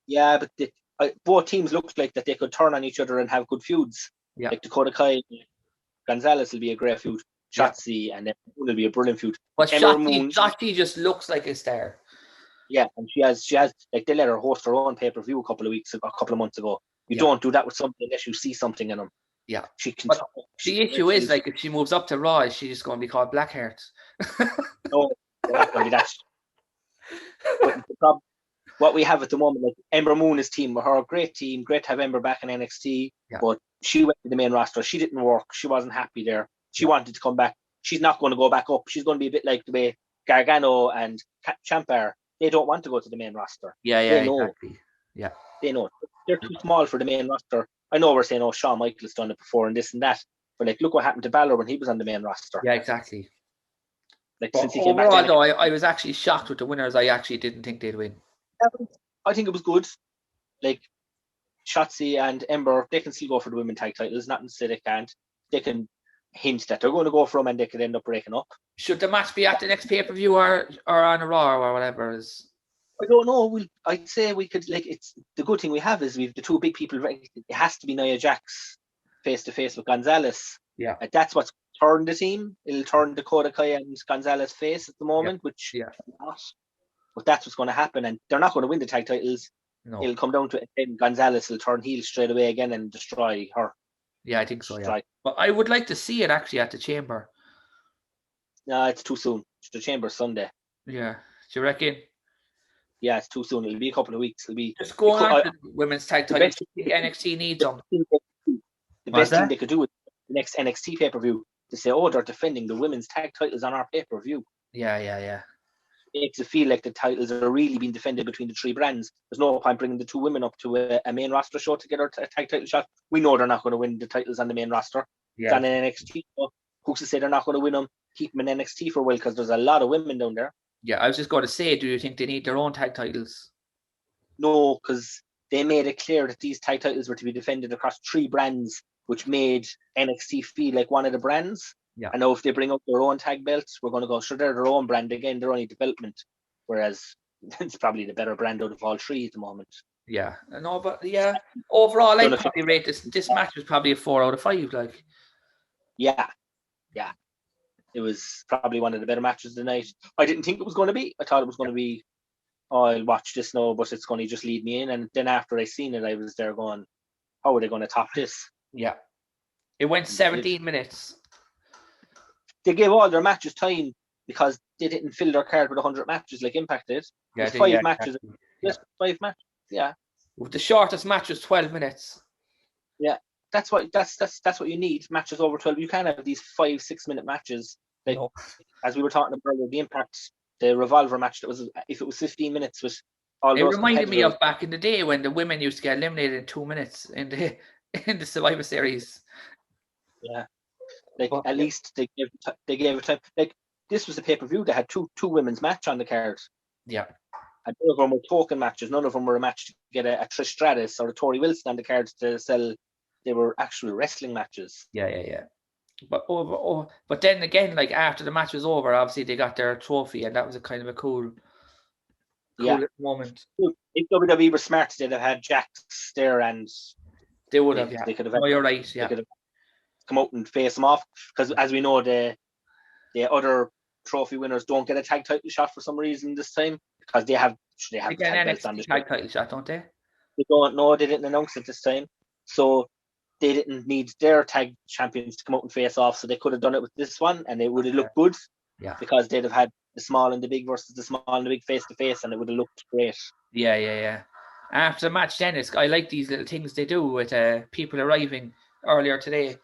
Yeah, but both teams looked like that they could turn on each other and have good feuds. Yeah. Like Dakota Kai, Gonzalez will be a great feud. Shotzi and then will be a brilliant feud. But Shotzi just looks like a star. Yeah, and she has like they let her host her own pay-per-view a couple of months ago. You don't do that with something unless you see something in them. Yeah. She can. But the issue is, like, if she moves up to Raw, is she just going to be called Blackheart? No, they're not going to be that. But what we have at the moment, like Ember Moon is team with her, great team, great to have Ember back in NXT. Yeah. But she went to the main roster. She didn't work. She wasn't happy there. She wanted to come back. She's not going to go back up. She's going to be a bit like the way Gargano and Ciampa. They don't want to go to the main roster. Yeah, exactly. Yeah. They know. They're too small for the main roster. I know we're saying, Shawn Michaels done it before and this and that. But, like, look what happened to Balor when he was on the main roster. Yeah, exactly. Like, but since he came back. Overall, though, I was actually shocked with the winners. I actually didn't think they'd win. I think it was good. Like, Shotzi and Ember, they can still go for the women's tag titles. Not to say they can't. They can hint that they're going to go for them and they could end up breaking up. Should the match be at the next pay-per-view or on a Raw or whatever? I don't know. I'd say we could, like, it's the good thing we have is we've the 2 big people. It has to be Nia Jax face to face with Gonzalez. Yeah. And that's what's turned the team. It'll turn Dakota Kai and Gonzalez face at the moment, which not. But that's what's going to happen. And they're not going to win the tag titles. No. It'll come down to it. And Gonzalez will turn heel straight away again and destroy her. Yeah, I think so, yeah. But I would like to see it actually at the Chamber. No, it's too soon. The Chamber Sunday. Yeah. Do you reckon? Yeah, it's too soon. It'll be a couple of weeks. It'll be just going on to women's tag titles. NXT needs them. The best thing they could do with the next NXT pay-per-view to say, they're defending the women's tag titles on our pay-per-view. Yeah. It makes it feel like the titles are really being defended between the 3 brands. There's no point bringing the 2 women up to a main roster show to get our tag title shot. We know they're not going to win the titles on the main roster. Yeah. It's on NXT. So who's to say they're not going to win them? Keep them in NXT for a while because there's a lot of women down there. Yeah, I was just going to say, do you think they need their own tag titles? No, because they made it clear that these tag titles were to be defended across 3 brands, which made NXT feel like one of the brands. Yeah. I know if they bring up their own tag belts, we're going to go, sure, they're their own brand again. They're only development. Whereas it's probably the better brand out of all 3 at the moment. Yeah, no, but yeah, overall, I'd probably rate this match was probably a 4 out of 5. Like, yeah. It was probably one of the better matches of the night. I didn't think it was going to be. I thought it was going to be, I'll watch this now, but it's going to just lead me in. And then after I seen it, I was there going, how are they going to top this? Yeah. It went 17 minutes. They gave all their matches time because they didn't fill their card with 100 matches like Impact did. Yeah, five matches. Exactly. Just 5 matches. Yeah. The shortest match was 12 minutes. Yeah. That's what you need. Matches over 12. You can't have these 5-6 minute matches. Like as we were talking about earlier, the Impact, the Revolver match that was, if it was 15 minutes, was all. It reminded me of back in the day when the women used to get eliminated in 2 minutes in the Survivor Series. Yeah, like at least they gave it time. Like this was a pay-per-view that had two women's match on the card. Yeah, and none of them were token matches. None of them were a match to get a Trish Stratus or a Tori Wilson on the cards to sell. They were actual wrestling matches. Yeah. But then again, like after the match was over, obviously they got their trophy, and that was a kind of a cool moment. If WWE were smart, they'd have had Jax there, and they would have. They could have. Oh, you're right. Yeah, they could have come out and face them off, because as we know, the other trophy winners don't get a tag title shot for some reason this time, because they have tag belts on the tag title shot, don't they? They don't know. They didn't announce it this time, so they didn't need their tag champions to come out and face off, so they could have done it with this one, and it would have looked good. Yeah, because they'd have had the small and the big versus the small and the big face to face, and it would have looked great. Yeah. After the match, Dennis, I like these little things they do with people arriving earlier today.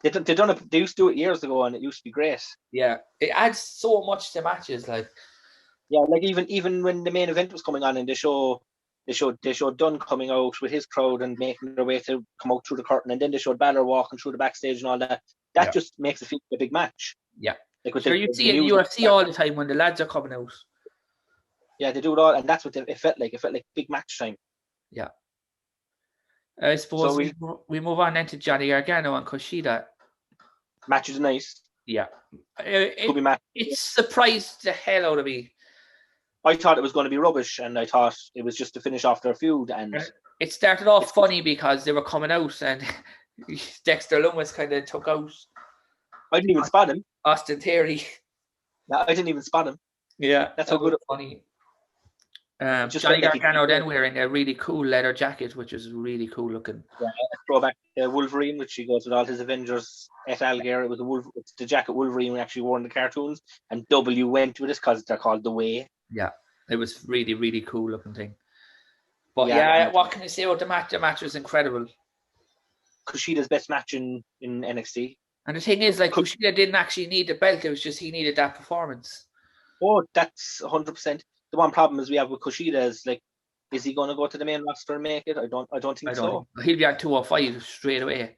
They done it. They used to do it years ago, and it used to be great. Yeah, it adds so much to matches. Like, yeah, like even when the main event was coming on, and they showed Dunn coming out with his crowd and making their way to come out through the curtain, and then they showed Balor walking through the backstage and all that. That just makes it feel like a big match. Yeah, like sure, you see it in UFC all the time when the lads are coming out. Yeah, they do it all, and that's what it felt like. It felt like big match time. Yeah. I suppose so we move on then to Johnny Gargano and Kushida. Match is nice. Yeah. It surprised the hell out of me. I thought it was going to be rubbish, and I thought it was just to finish off their feud. And it started off funny because they were coming out, and Dexter Lumis kind of took out. I didn't even spot him. Austin Theory. Yeah, I didn't even spot him. Yeah, that's how good it was funny. Johnny Gargano then wearing a really cool leather jacket, which is really cool looking. Yeah, a throwback Wolverine, which he goes with all his Avengers et al. gear. It was it's the jacket Wolverine actually wore in the cartoons, and W went with it because they're called The Way. Yeah, it was really, really cool looking thing. But what can you say about the match? The match was incredible. Kushida's best match in NXT. And the thing is, like, Kushida didn't actually need the belt. It was just he needed that performance. Oh, that's 100%. The one problem is we have with Kushida is, like, is he going to go to the main roster and make it? I don't think so. He'll be on 205 straight away.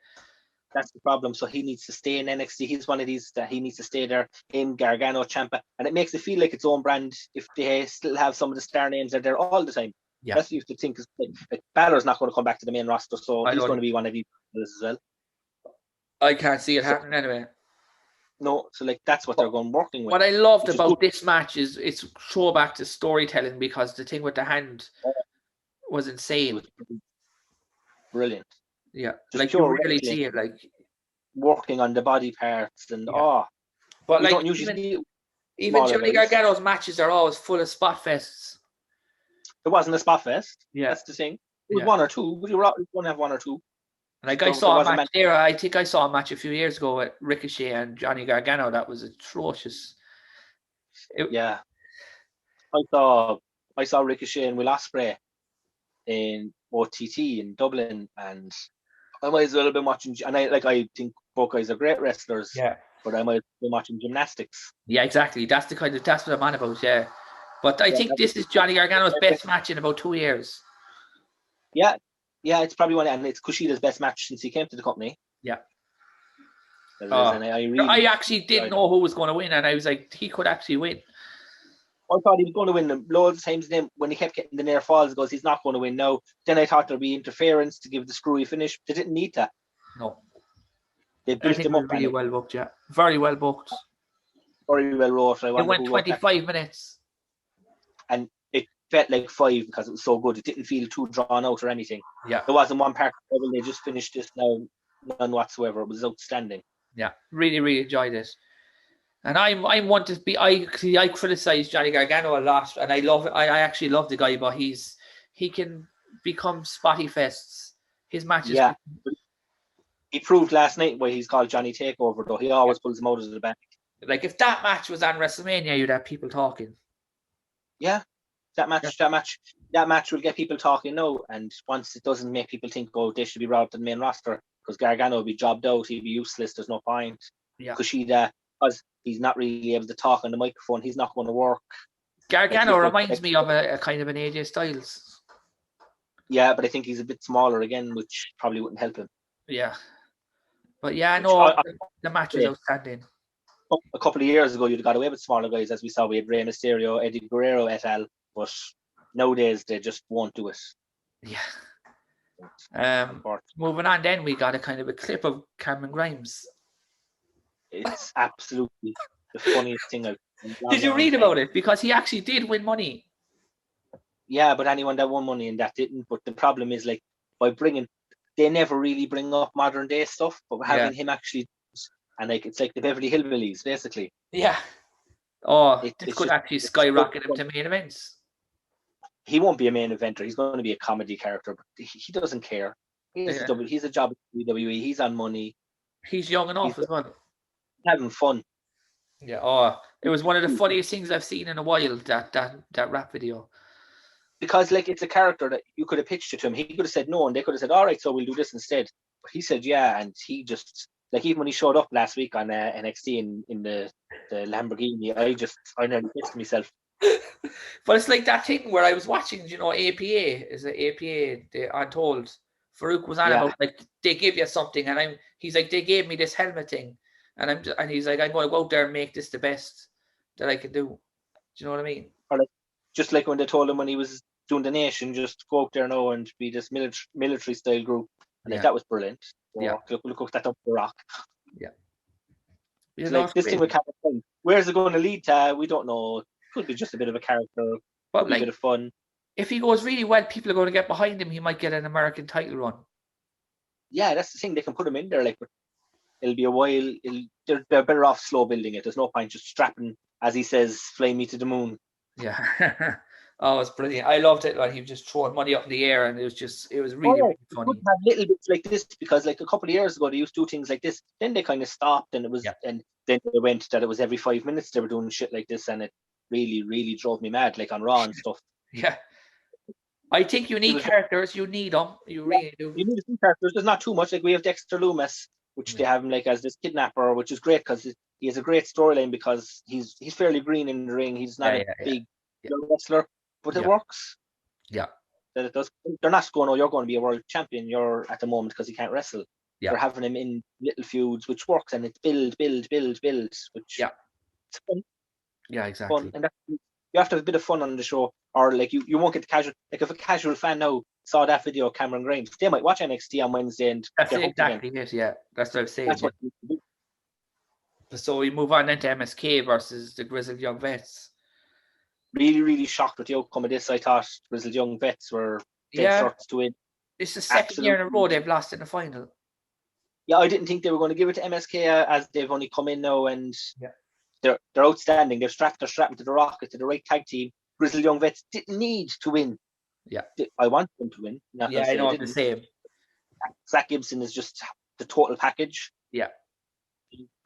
That's the problem. So he needs to stay in NXT. He's one of these that he needs to stay there. Him, Gargano, Ciampa, and it makes it feel like its own brand if they still have some of the star names that are there all the time. Yeah, that's what you have to think. Like Balor's not going to come back to the main roster, so he's going to be one of these as well. I can't see it happening anyway. No, so like that's what they're going working with. What I loved about this match is it's throwback to storytelling, because the thing with the hand was insane. It was brilliant. Yeah, just like you really see it, like working on the body parts and But like even Johnny Gargano's matches are always full of spot fests. It wasn't a spot fest. Yeah, that's the thing. It was one or two. You were going to have one or two. Like I saw a match there. I think I saw a match a few years ago with Ricochet and Johnny Gargano. That was atrocious. I saw Ricochet and Will Ospreay in OTT in Dublin, and I might as well have been watching. And I think both guys are great wrestlers. Yeah, but I might have been watching gymnastics. Yeah, exactly. That's what I'm on about. Yeah, but I think this is Johnny Gargano's best match in about 2 years. Yeah, it's probably one, and it's Kushida's best match since he came to the company. Yeah. I actually didn't know who was going to win, and I was like, he could actually win. I thought he was going to win loads of times. Then when he kept getting the near falls, he goes, he's not going to win now. Then I thought there'd be interference to give the screwy finish. They didn't need that. No. They built him up. Really well booked, yeah. Very well booked. Very well wrote. It went 25 minutes. And felt like 5 because it was so good. It didn't feel too drawn out or anything. Yeah. There wasn't one part when they just finished this now, none whatsoever. It was outstanding. Yeah, really, really enjoyed it. And I'm one to be. I criticize Johnny Gargano a lot, and I love. I actually love the guy, but he can become spotty fests. His matches. Yeah, he proved last night why he's called Johnny Takeover. Though he always pulls him out of the back. Like if that match was on WrestleMania, you'd have people talking. Yeah, that match will get people talking now. And once it doesn't make people think, oh, they should be brought up to the main roster because Gargano will be jobbed out. He'd be useless. There's no point. Yeah, because he's not really able to talk on the microphone. He's not going to work. Gargano reminds me of a kind of an AJ Styles. Yeah, but I think he's a bit smaller again, which probably wouldn't help him. Yeah, but yeah, no, the match was outstanding. A couple of years ago, you'd got away with smaller guys, as we saw. We had Rey Mysterio, Eddie Guerrero et al. But nowadays, they just won't do it. Yeah. Moving on, then we got a kind of a clip of Cameron Grimes. It's absolutely the funniest thing I've seen. Did you read about it? Because he actually did win money. Yeah, but anyone that won money and that didn't. But the problem is, like, they never really bring up modern day stuff, but having him actually, and like it's like the Beverly Hillbillies, basically. Yeah. Oh, it could actually skyrocket him to main events. He won't be a main eventer. He's going to be a comedy character, but he doesn't care. He's a job at WWE. He's on money. He's young enough as well. Having fun. Yeah. Oh, it was one of the funniest things I've seen in a while. That rap video. Because like it's a character that you could have pitched it to him. He could have said no, and they could have said, all right, so we'll do this instead. But he said yeah, and he just, like, even when he showed up last week on NXT in the Lamborghini, I nearly pissed myself. But it's like that thing where I was watching, APA is it APA? The Untold. Farouk was on about like they give you something, and he's like, they gave me this helmet thing, and he's like, I'm going to go out there and make this the best that I can do. Do you know what I mean? Or like, just like when they told him when he was doing the Nation, just go out there now and be this military style group. And like, that was brilliant. So, look that up for Rock. Yeah. It's like this thing with Cameron, where's it going to lead to? We don't know. Could be just a bit of a character, but like, a bit of fun. If he goes really well, people are going to get behind him. He might get an American title run. Yeah, that's the thing. They can put him in there, like, but it'll be a while. They're better off slow building it. There's no point just strapping, as he says, "Fly me to the moon." Yeah. Oh, it's brilliant. I loved it when he was just throwing money up in the air, and it was really, really funny. Could have little bits like this, because like a couple of years ago they used to do things like this. Then they kind of stopped, and it was, and then they went that it was every 5 minutes they were doing shit like this, and it really, really drove me mad, like on Raw and stuff. Yeah. I think you need characters. You need them. You really do. You need some characters. There's not too much. Like we have Dexter Loomis, which they have him like as this kidnapper, which is great because he has a great storyline because he's fairly green in the ring. He's not a big wrestler, but it works. Yeah. That it does. They're not going, oh, you're going to be a world champion. You're at the moment because he can't wrestle. Yeah. They're having him in little feuds, which works, and it's build, which it's fun. Yeah, exactly. Fun. And you have to have a bit of fun on the show, or like you won't get the casual. Like if a casual fan now saw that video of Cameron Grimes, they might watch NXT on Wednesday and that's exactly it. Yeah, that's what I'm saying. That's what so we move on then to MSK versus the Grizzled Young Vets. Really, really shocked with the outcome of this. I thought Grizzled Young Vets were dead sorts to win. It's the second year in a row they've lost in the final. Yeah, I didn't think they were going to give it to MSK as they've only come in now, and they're outstanding. They're strapped to the Rocket, to the right tag team. Grizzled Young Vets didn't need to win. Yeah, I want them to win. I know the same. Zach Gibson is just the total package. Yeah.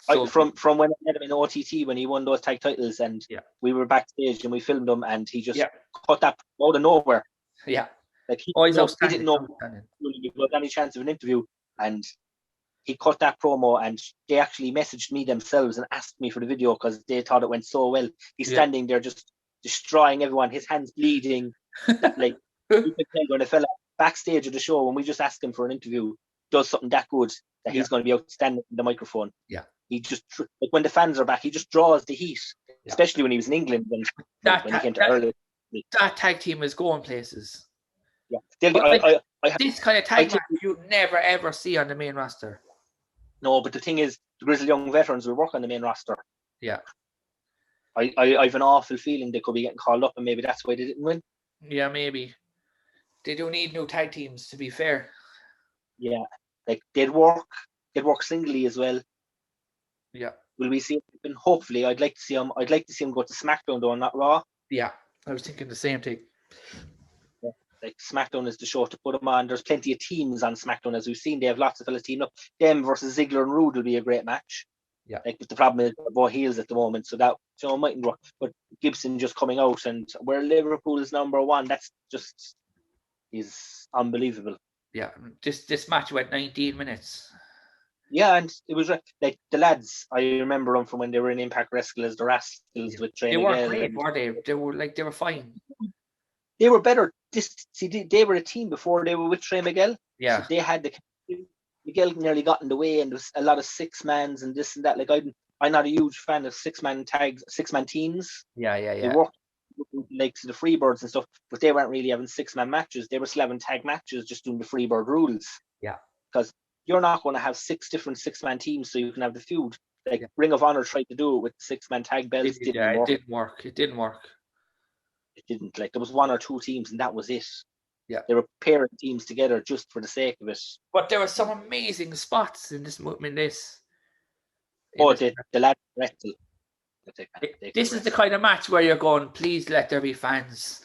So from when I met him in OTT when he won those tag titles, and we were backstage and we filmed him, and he just cut that out of nowhere. Yeah, like he didn't know there was any chance of an interview, and he cut that promo, and they actually messaged me themselves and asked me for the video because they thought it went so well. He's standing there just destroying everyone, his hands bleeding. Like you can tell when a fella backstage of the show, when we just ask him for an interview, does something that good, that he's going to be outstanding in the microphone. Yeah. He just, like when the fans are back, he just draws the heat, especially when he was in England and when he came to Ireland. That tag team is going places. Yeah. This kind of tag match you never ever see on the main roster. No, but the thing is, the Grizzled Young Veterans will work on the main roster. Yeah. I have an awful feeling they could be getting called up, and maybe that's why they didn't win. Yeah, maybe. They do need new tag teams, to be fair. Yeah, like they'd work singly as well. Yeah. Will we see him? Hopefully, I'd like to see him. I'd like to see him go to SmackDown though, not Raw. Yeah, I was thinking the same thing. Yeah. Like SmackDown is the show to put him on. There's plenty of teams on SmackDown, as we've seen. They have lots of fellas teamed up. Them versus Ziggler and Rude will be a great match. Yeah. Like, but the problem is they're both heels at the moment, so that mightn't work. But Gibson just coming out, and where Liverpool is #1, that's just is unbelievable. Yeah, this match went 19 minutes. Yeah, and it was like the lads. I remember them from when they were in Impact Wrestling as the Rascals with Trey They Miguel. weren't great, were they? They were fine. They were better. They were a team before they were with Trey Miguel. Yeah. So they had Miguel nearly got in the way, and there was a lot of 6-mans and this and that. Like I'm not a huge fan of 6-man tags, 6-man teams. Yeah. They worked like the Freebirds and stuff, but they weren't really having 6-man matches. They were still having tag matches, just doing the Freebird rules. Yeah. Because you're not going to have 6 different 6-man teams, so you can have the feud. Like Ring of Honor tried to do it with the 6-man tag belts. It didn't work. It didn't work. It didn't. Like there was 1 or 2 teams, and that was it. Yeah. They were pairing teams together just for the sake of it. But there were some amazing spots in this. The lads wrestle. This is the kind of match where you're going, please let there be fans.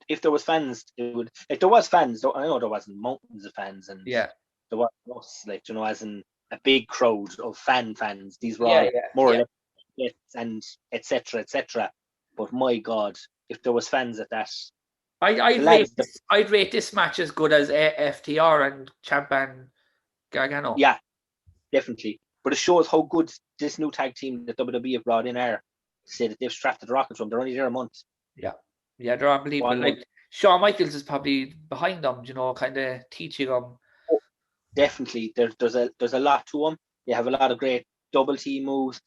If there was fans, it would. Like there was fans. I know there wasn't mountains of fans, and there was us, like as in a big crowd of fans. These were all more or less, and etc. But my God, if there was fans at that, I'd rate this match as good as FTR and Ciampa Gargano. Yeah, definitely. But it shows how good this new tag team that WWE have brought in are. To say that they've strapped the rocket from. They're only there a month. Yeah, they're unbelievable. Like Shawn Michaels is probably behind them, kind of teaching them. Oh, definitely, there's a lot to them. They have a lot of great double team moves.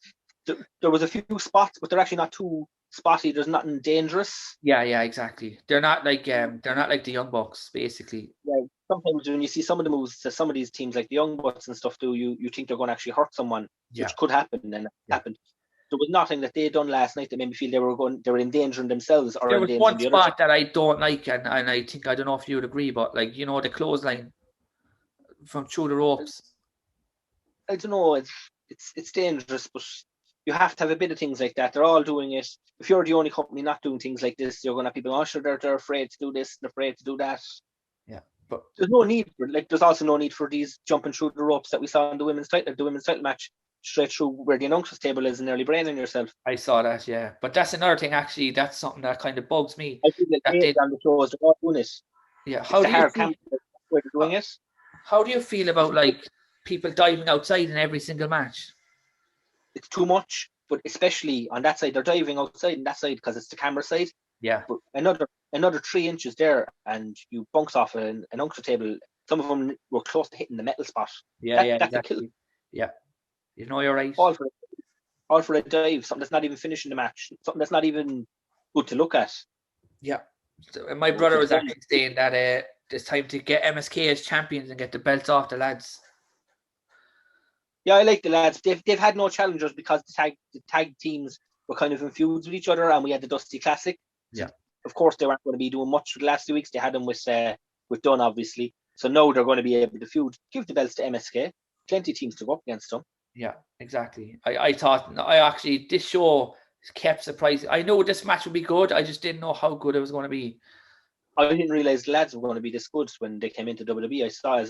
There was a few spots, but they're actually not too spotty. There's nothing dangerous. Yeah, exactly. They're not like the Young Bucks, basically. Yeah, sometimes when you see some of the moves that some of these teams like the Young Bucks and stuff do, you think they're going to actually hurt someone, which could happen, and it happened. There was nothing that they done last night that made me feel they were endangering themselves or endangering the other. There was one spot that I don't like, and I think, I don't know if you would agree, but like the clothesline from through the ropes. I don't know. It's dangerous, but you have to have a bit of things like that. They're all doing it. If you're the only company not doing things like this, you're going to have people, sure, they're afraid to do this and afraid to do that. Yeah, but there's no need for there's also no need for these jumping through the ropes that we saw in the women's title match, straight through where the announcer's table is and nearly braining yourself. I saw that, yeah. But that's another thing, actually. That's something that kind of bugs me. I feel like on the shows, they're all doing it. Yeah, how do you feel about like people diving outside in every single match? It's too much, but especially on that side, they're diving outside on that side because it's the camera side. Yeah. But another 3 inches there, and you bounce off an announcer table. Some of them were close to hitting the metal spot. That's exactly. A kill. Yeah. You're right. All for a dive, something that's not even finishing the match, something that's not even good to look at. Yeah. So, my brother was actually saying that it's time to get MSK as champions and get the belts off the lads. Yeah, I like the lads. They've had no challengers because the tag teams were kind of in feuds with each other, and we had the Dusty Classic. Yeah. Of course, they weren't going to be doing much for the last 2 weeks. They had them with Dunn, obviously. So now they're going to be able to feud. Give the belts to MSK. Plenty of teams to go up against them. Yeah, exactly. I thought this show kept surprising. I know this match would be good. I just didn't know how good it was going to be. I didn't realize the lads were going to be this good when they came into WWE. I saw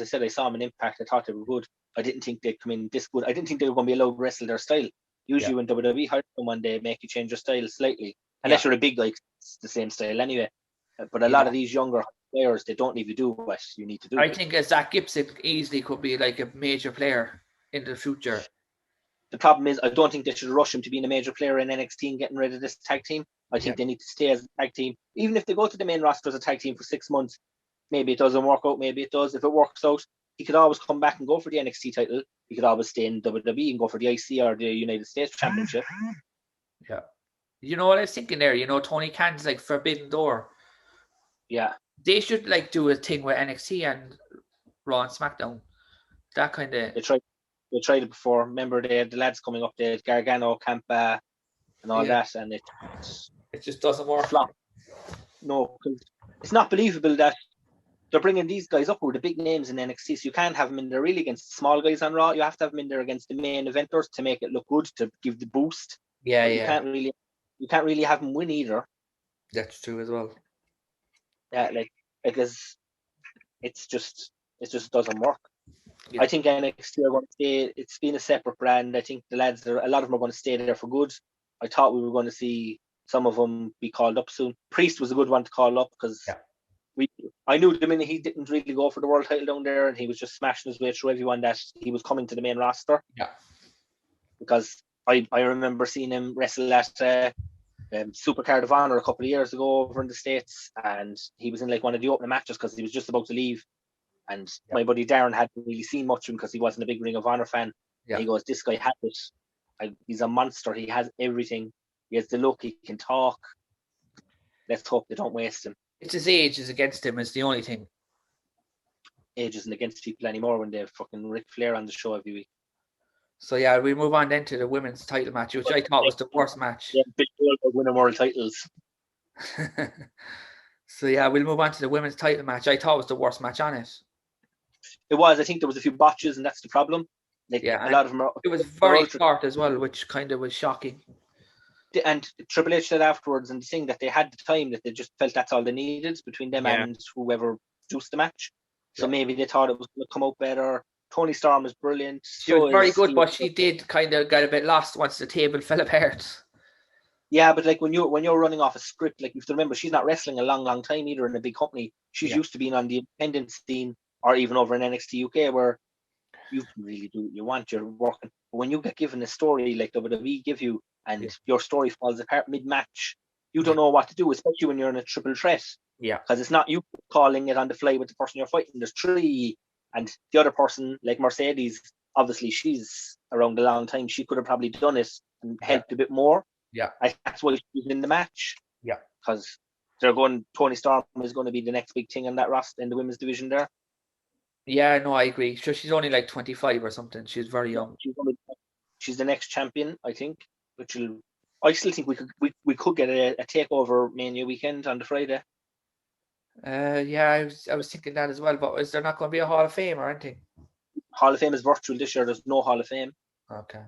them in Impact. I thought they were good. I didn't think they'd come in this good. I didn't think they were going to be allowed to wrestle their style. Usually when WWE hires someone, they make you change your style slightly. Unless you're a big guy, it's the same style anyway. But a lot of these younger players, they don't need to do what you need to do. I think Zach Gibson easily could be like a major player in the future. The problem is, I don't think they should rush him to being a major player in NXT and getting rid of this tag team. I think they need to stay as a tag team. Even if they go to the main roster as a tag team for 6 months, maybe it doesn't work out, maybe it does. If it works out, he could always come back and go for the NXT title. He could always stay in WWE and go for the IC or the United States Championship. Yeah. You know what I was thinking there? Tony Khan's like Forbidden Door. Yeah. They should like do a thing with NXT and Raw and SmackDown. That kind of... They tried it before. Remember, they had the lads coming up, they had Gargano, Ciampa, and all that, and it just doesn't work. Flop. No, because it's not believable that they're bringing these guys up who are the big names in NXT. So you can't have them in there really against the small guys on Raw. You have to have them in there against the main eventers to make it look good, to give the boost. Yeah, but yeah. You can't really have them win either. That's true as well. Yeah, because it just doesn't work. Yeah. I think NXT are going to stay. It's been a separate brand. I think a lot of them are going to stay there for good. I thought we were going to see some of them be called up soon. Priest was a good one to call up because I knew the minute he didn't really go for the world title down there, and he was just smashing his way through everyone, that he was coming to the main roster. Yeah. Because I remember seeing him wrestle at Supercard of Honor a couple of years ago over in the States, and he was in like one of the opening matches because he was just about to leave. And my buddy Darren hadn't really seen much of him because he wasn't a big Ring of Honor fan. Yeah. He goes, this guy has it. He's a monster. He has everything. He has the look. He can talk. Let's hope they don't waste him. It's his age is against him. Is the only thing. Age isn't against people anymore when they have fucking Ric Flair on the show every week. So yeah, we move on then to the women's title match, which I thought was the worst match. Yeah, big deal about winning world titles. So yeah, we'll move on to the women's title match. I thought it was the worst match on it. It was. I think there was a few botches, and that's the problem. A lot of them. It was very short as well, which kind of was shocking. And Triple H said afterwards, and saying that they had the time, that they just felt that's all they needed between them and whoever produced the match. So maybe they thought it was going to come out better. Toni Storm was brilliant. She was very good, but she did kind of get a bit lost once the table fell apart. Yeah, but like when you're running off a script, like you have to remember, she's not wrestling a long time either in a big company. She's used to being on the independent scene or even over in NXT UK, where you can really do what you want. You're working. But when you get given a story like WWE give you, and your story falls apart mid-match, you don't know what to do, especially when you're in a triple threat. Yeah. Because it's not you calling it on the fly with the person you're fighting. There's three, and the other person, like Mercedes, obviously she's around a long time. She could have probably done it and helped a bit more. Yeah. That's why she's in the match. Yeah. Because Toni Storm is going to be the next big thing in that roster in the women's division there. Yeah, no, I agree. Sure, she's only like 25 or something. She's very young. She's the next champion, I think. I still think we could get a takeover Mania weekend on the Friday. Yeah, I was thinking that as well. But is there not going to be a Hall of Fame or anything? Hall of Fame is virtual this year. There's no Hall of Fame. Okay.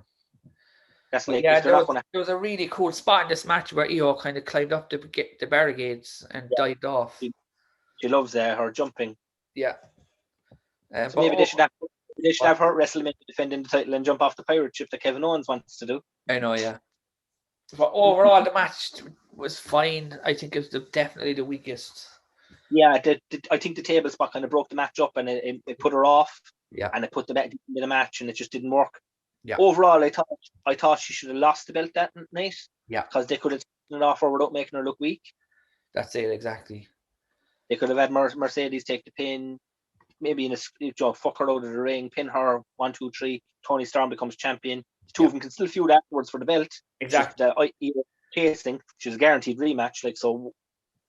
That's like there was a really cool spot in this match where Io kind of climbed up the barricades and dived off. She loves her jumping. Yeah. So maybe they should have her WrestleMania defending the title and jump off the pirate ship that Kevin Owens wants to do. I know, yeah. But overall, the match was fine. I think it was definitely the weakest. Yeah, I think the table spot kind of broke the match up, and it put her off. Yeah. And it put them in the match, and it just didn't work. Yeah. Overall, I thought she should have lost the belt that night. Yeah. Because they could have taken it off her without making her look weak. That's it, exactly. They could have had Mercedes take the pin, maybe fuck her out of the ring, pin her 1, 2, 3. Toni Storm becomes champion. The two of them can still feud afterwards for the belt. Exactly. Chasing, she's a guaranteed rematch. So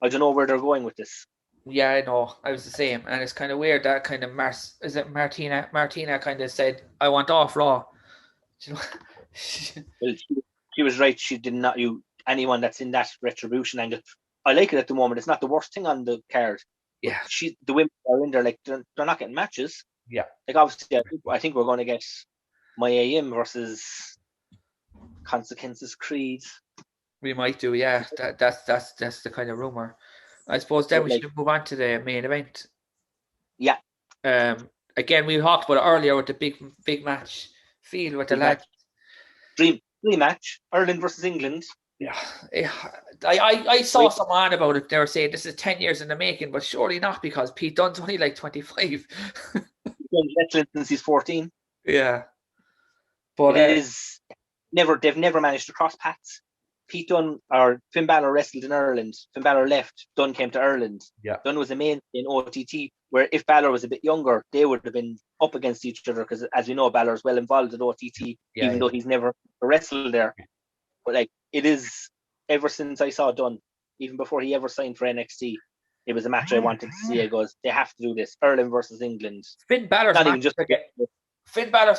I don't know where they're going with this. Yeah, I know. I was the same, and it's kind of weird that kind of Martina kind of said, "I want off Raw." Well, she was right. She did not. Anyone that's in that retribution angle, I like it at the moment. It's not the worst thing on the card. Yeah. The women are in there, like they're not getting matches. Yeah. Like obviously, I think we're going to get Maya Yim versus Consequences Creed. We might do, yeah. That's the kind of rumor. I suppose then we should move on to the main event. Yeah. Again, we talked about it earlier with the big match field with the lads. Dream match, Ireland versus England. Yeah. I saw some on about it. They were saying this is 10 years in the making, but surely not, because Pete Dunne's only like 25. He's been wrestling since he's 14. Yeah. But they've never managed to cross paths. Pete Dunne or Finn Balor wrestled in Ireland. Finn Balor left. Dunne came to Ireland. Yeah. Dunne was the main in OTT, where if Balor was a bit younger, they would have been up against each other, because as we know, Balor's well involved at OTT, even though he's never wrestled there. But like, it is, ever since I saw Dunne, even before he ever signed for NXT, it was a match I wanted to see. I goes, they have to do this. Ireland versus England. Finn Balor's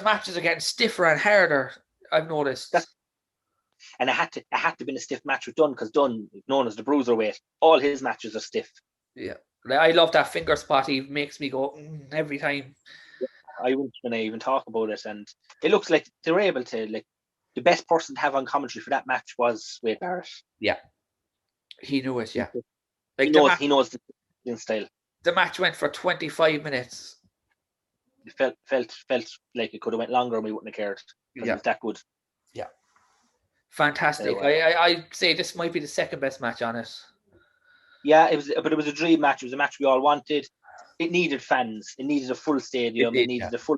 matches are getting stiffer and harder, I've noticed. And it had to been a stiff match with Dunn, because Dunn, known as the bruiserweight, all his matches are stiff. Yeah, I love that finger spot. He makes me go every time. I wouldn't even talk about it, and it looks like they were able to, like, the best person to have on commentary for that match was Wade Barrett. Yeah, he knew it. Yeah, like he knows the style. The match went for 25 minutes. It felt like it could have went longer, and we wouldn't have cared, because it was that good. Yeah, fantastic. I'd say this might be the second best match on it. Yeah, it was a dream match. It was a match we all wanted. It needed fans. It needed a full stadium. It needed a full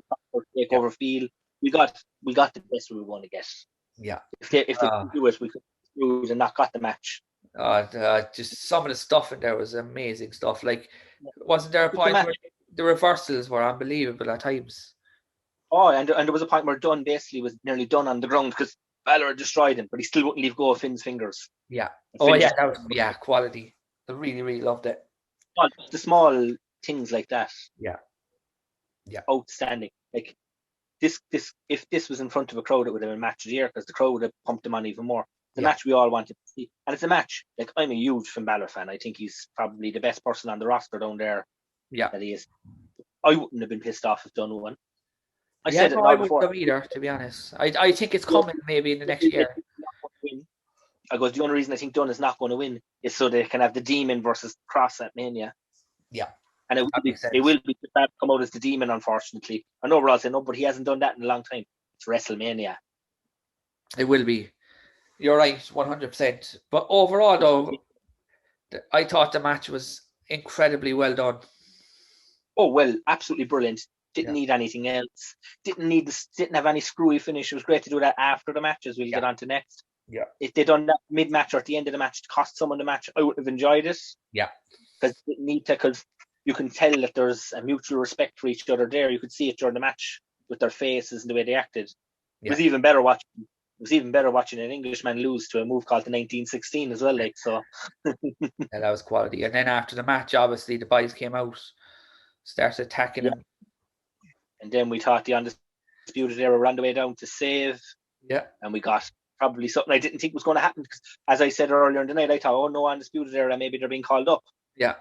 takeover feel. We got the best we were going to get. Yeah. If they do it, we could lose and not got the match. Just some of the stuff in there was amazing stuff. Like, wasn't there a point where the reversals were unbelievable at times? Oh, and there was a point where Dunn basically was nearly done on the ground because Balor destroyed him, but he still wouldn't leave go of Finn's fingers. Yeah. That was quality. I really, really loved it. The small things like that. Yeah. Outstanding. Like this, if this was in front of a crowd, it would have been match of the year, because the crowd would have pumped him on even more. The match we all wanted to see, and it's a match. Like, I'm a huge Finn Balor fan. I think he's probably the best person on the roster down there. Yeah, that he is. I wouldn't have been pissed off if Dunn won. I said it I wouldn't have either, to be honest. I think it's coming maybe in the next year. I goes, the only reason I think Dunn is not going to win is so they can have the Demon versus Cross at Mania. Yeah. And it will be come out as the Demon, unfortunately. I know we're all saying no, but he hasn't done that in a long time. It's WrestleMania. It will be. You're right, 100%. But overall, though, I thought the match was incredibly well done. Oh, well, absolutely brilliant. Didn't need anything else. Didn't have any screwy finish. It was great to do that after the match, as we'll get on to next. Yeah. If they'd done that mid-match or at the end of the match to cost someone the match, I would have enjoyed it. Yeah. Because you can tell that there's a mutual respect for each other there. You could see it during the match with their faces and the way they acted. It was even better watching an Englishman lose to a move called the 1916 as well. Like, so. Yeah, that was quality. And then after the match, obviously the boys came out, started attacking him. And then we thought the Undisputed Era were on the way down to save. Yeah. And we got probably something I didn't think was going to happen, because, as I said earlier in the night, I thought, oh no, Undisputed Era, maybe they're being called up. Yeah.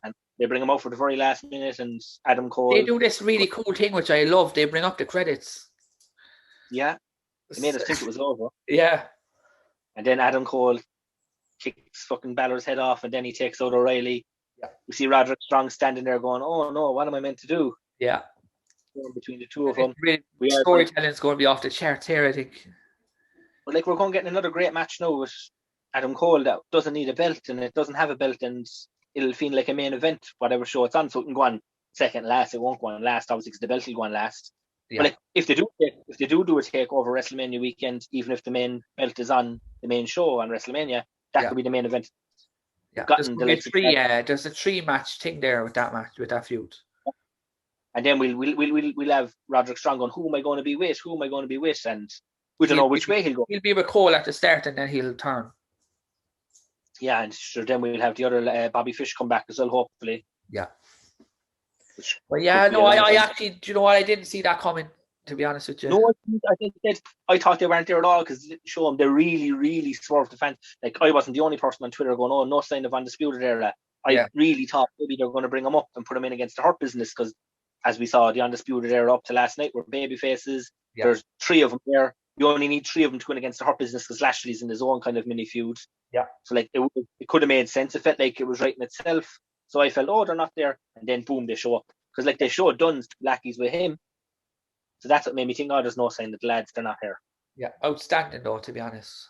And they bring him out for the very last minute, and Adam Cole. They do this really cool thing, which I love. They bring up the credits. Yeah. They made us think it was over. Yeah. And then Adam Cole kicks fucking Balor's head off, and then he takes out O'Reilly. Yeah. We see Roderick Strong standing there going, oh no, what am I meant to do? Yeah. Between the two of them. Storytelling's going to be off the charts here, I think. But like, we're going to get another great match now with Adam Cole that doesn't need a belt, and it doesn't have a belt, and it'll feel like a main event, whatever show it's on. So it can go on second last, it won't go on last, obviously, because the belt will go on last. Yeah. But like, if they do do a takeover WrestleMania weekend, even if the main belt is on the main show on WrestleMania, that could be the main event. Yeah, there's a 3-match thing there with that feud. And then we'll have Roderick Strong going, who am I going to be with? Who am I going to be with? And we don't know which way he'll go. He'll be with Cole at the start, and then he'll turn. Yeah, and sure, then we'll have the other Bobby Fish come back as well, hopefully. Yeah. Well, yeah, no, I actually, do you know what? I didn't see that coming, to be honest with you. No, I thought they weren't there at all, because it showed them they really, really swerved the fans. Like, I wasn't the only person on Twitter going, oh, no sign of Undisputed Era. I really thought maybe they were going to bring them up and put them in against the Hurt Business, because as we saw, the Undisputed Era up to last night were baby faces. Yeah. There's 3 of them there. You only need 3 of them to win against the Hurt Business, because Lashley's in his own kind of mini feud. Yeah. So like it could have made sense. It felt like it was right in itself. So I felt, oh, they're not there, and then boom, they show up, because like they showed Dunn's lackeys with him. So that's what made me think, oh, there's no sign that the lads, they're not here. Yeah, outstanding though, to be honest.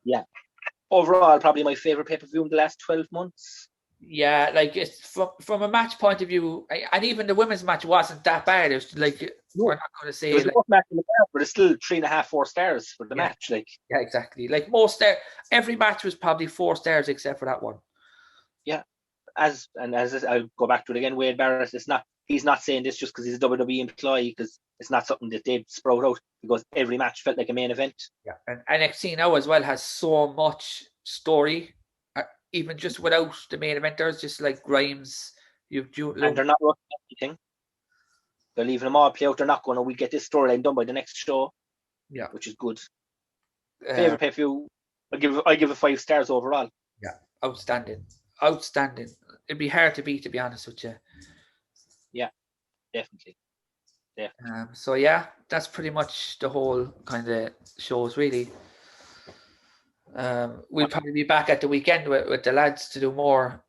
Yeah. Overall, probably my favorite pay-per-view in the last 12 months. Yeah, like, it's from a match point of view, and even the women's match wasn't that bad. It was like, we're not going to say it was a rough match in the past, but it's still 3.5-4 stars for the match. Like, yeah, exactly. Like every match was probably 4 stars except for that one. Yeah, as I'll go back to it again. Wade Barrett, he's not saying this just because he's a WWE employee, because it's not something that they've sprout out, because every match felt like a main event. Yeah, and NXT now as well has so much story. Even just without the main eventers, just like Grimes, and they're not rushing anything. They're leaving them all play out. They're not going, we get this storyline done by the next show. Yeah, which is good. Favorite pay-per-view, I give it 5 stars overall. Yeah, outstanding. It'd be hard to beat, to be honest with you. Yeah, definitely. So yeah, that's pretty much the whole kind of shows, really. We'll probably be back at the weekend with the lads to do more.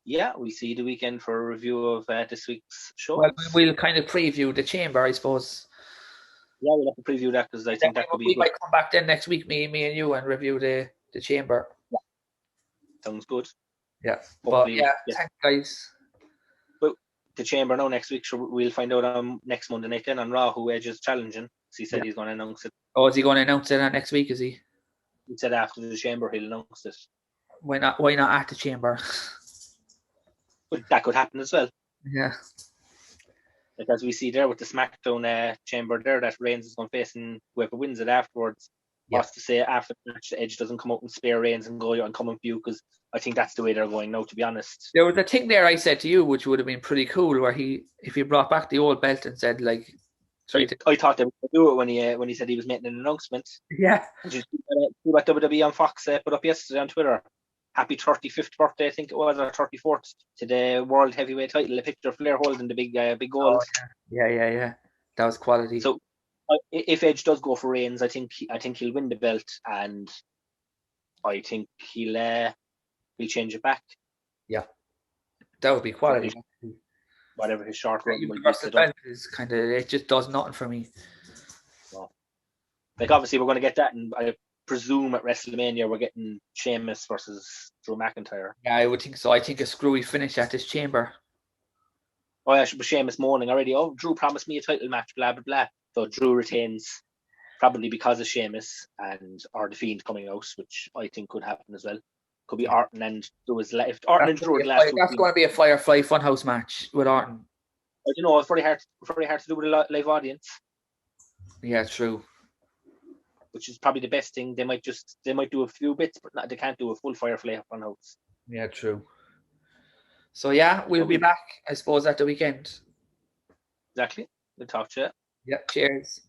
Yeah, we see the weekend for a review of this week's show. Well, we'll kind of preview the chamber, I suppose. Yeah, we'll have to preview that because I think that could be good. We might come back then next week, me and you, and review the chamber. Yeah. Sounds good. Yeah. Hopefully, but yeah, thanks guys. But the chamber now next week, so we'll find out next Monday night then on Raw who Edge is challenging. So he said he's going to announce it. Oh, is he going to announce it next week? Is he? He said after the chamber he'll announce it. Why not? Why not at the chamber? But that could happen as well. Yeah. Like as we see there with the SmackDown chamber there, that Reigns is going to face and whoever wins it afterwards. Yeah. What's to say after the match, Edge doesn't come out and spare Reigns and go and come and view, because I think that's the way they're going now, to be honest. There was a thing there I said to you, which would have been pretty cool, where if he brought back the old belt and said like, I thought they would do it when he said he was making an announcement. Yeah. Just what WWE on Fox put up yesterday on Twitter. Happy 35th birthday, I think it was, or 34th, to the World Heavyweight title. A picture of Flair holding the big gold. Oh, yeah. That was quality. So if Edge does go for Reigns, I think he'll win the belt, and I think he'll change it back. Yeah, that would be quality. Whatever his short run will be. Belt is kind of, it just does nothing for me. Well, like obviously we're going to get that, and I presume at WrestleMania we're getting Sheamus versus Drew McIntyre. Yeah, I would think so. I think a screwy finish at this chamber. Oh yeah, Sheamus moaning already. Oh, Drew promised me a title match, blah blah blah. So Drew retains, probably because of Sheamus or the Fiend coming out, which I think could happen as well. Could be Orton and Drew is left. Orton and Drew are the last. That's going to be a Firefly Funhouse match with Orton. I don't know. It's very hard to do with a live audience. Yeah, true. Which is probably the best thing. They might do a few bits, but they can't do a full Firefly Funhouse. Yeah, true. So yeah, we'll be back, I suppose, at the weekend. Exactly. We'll talk to you. Yeah. Cheers.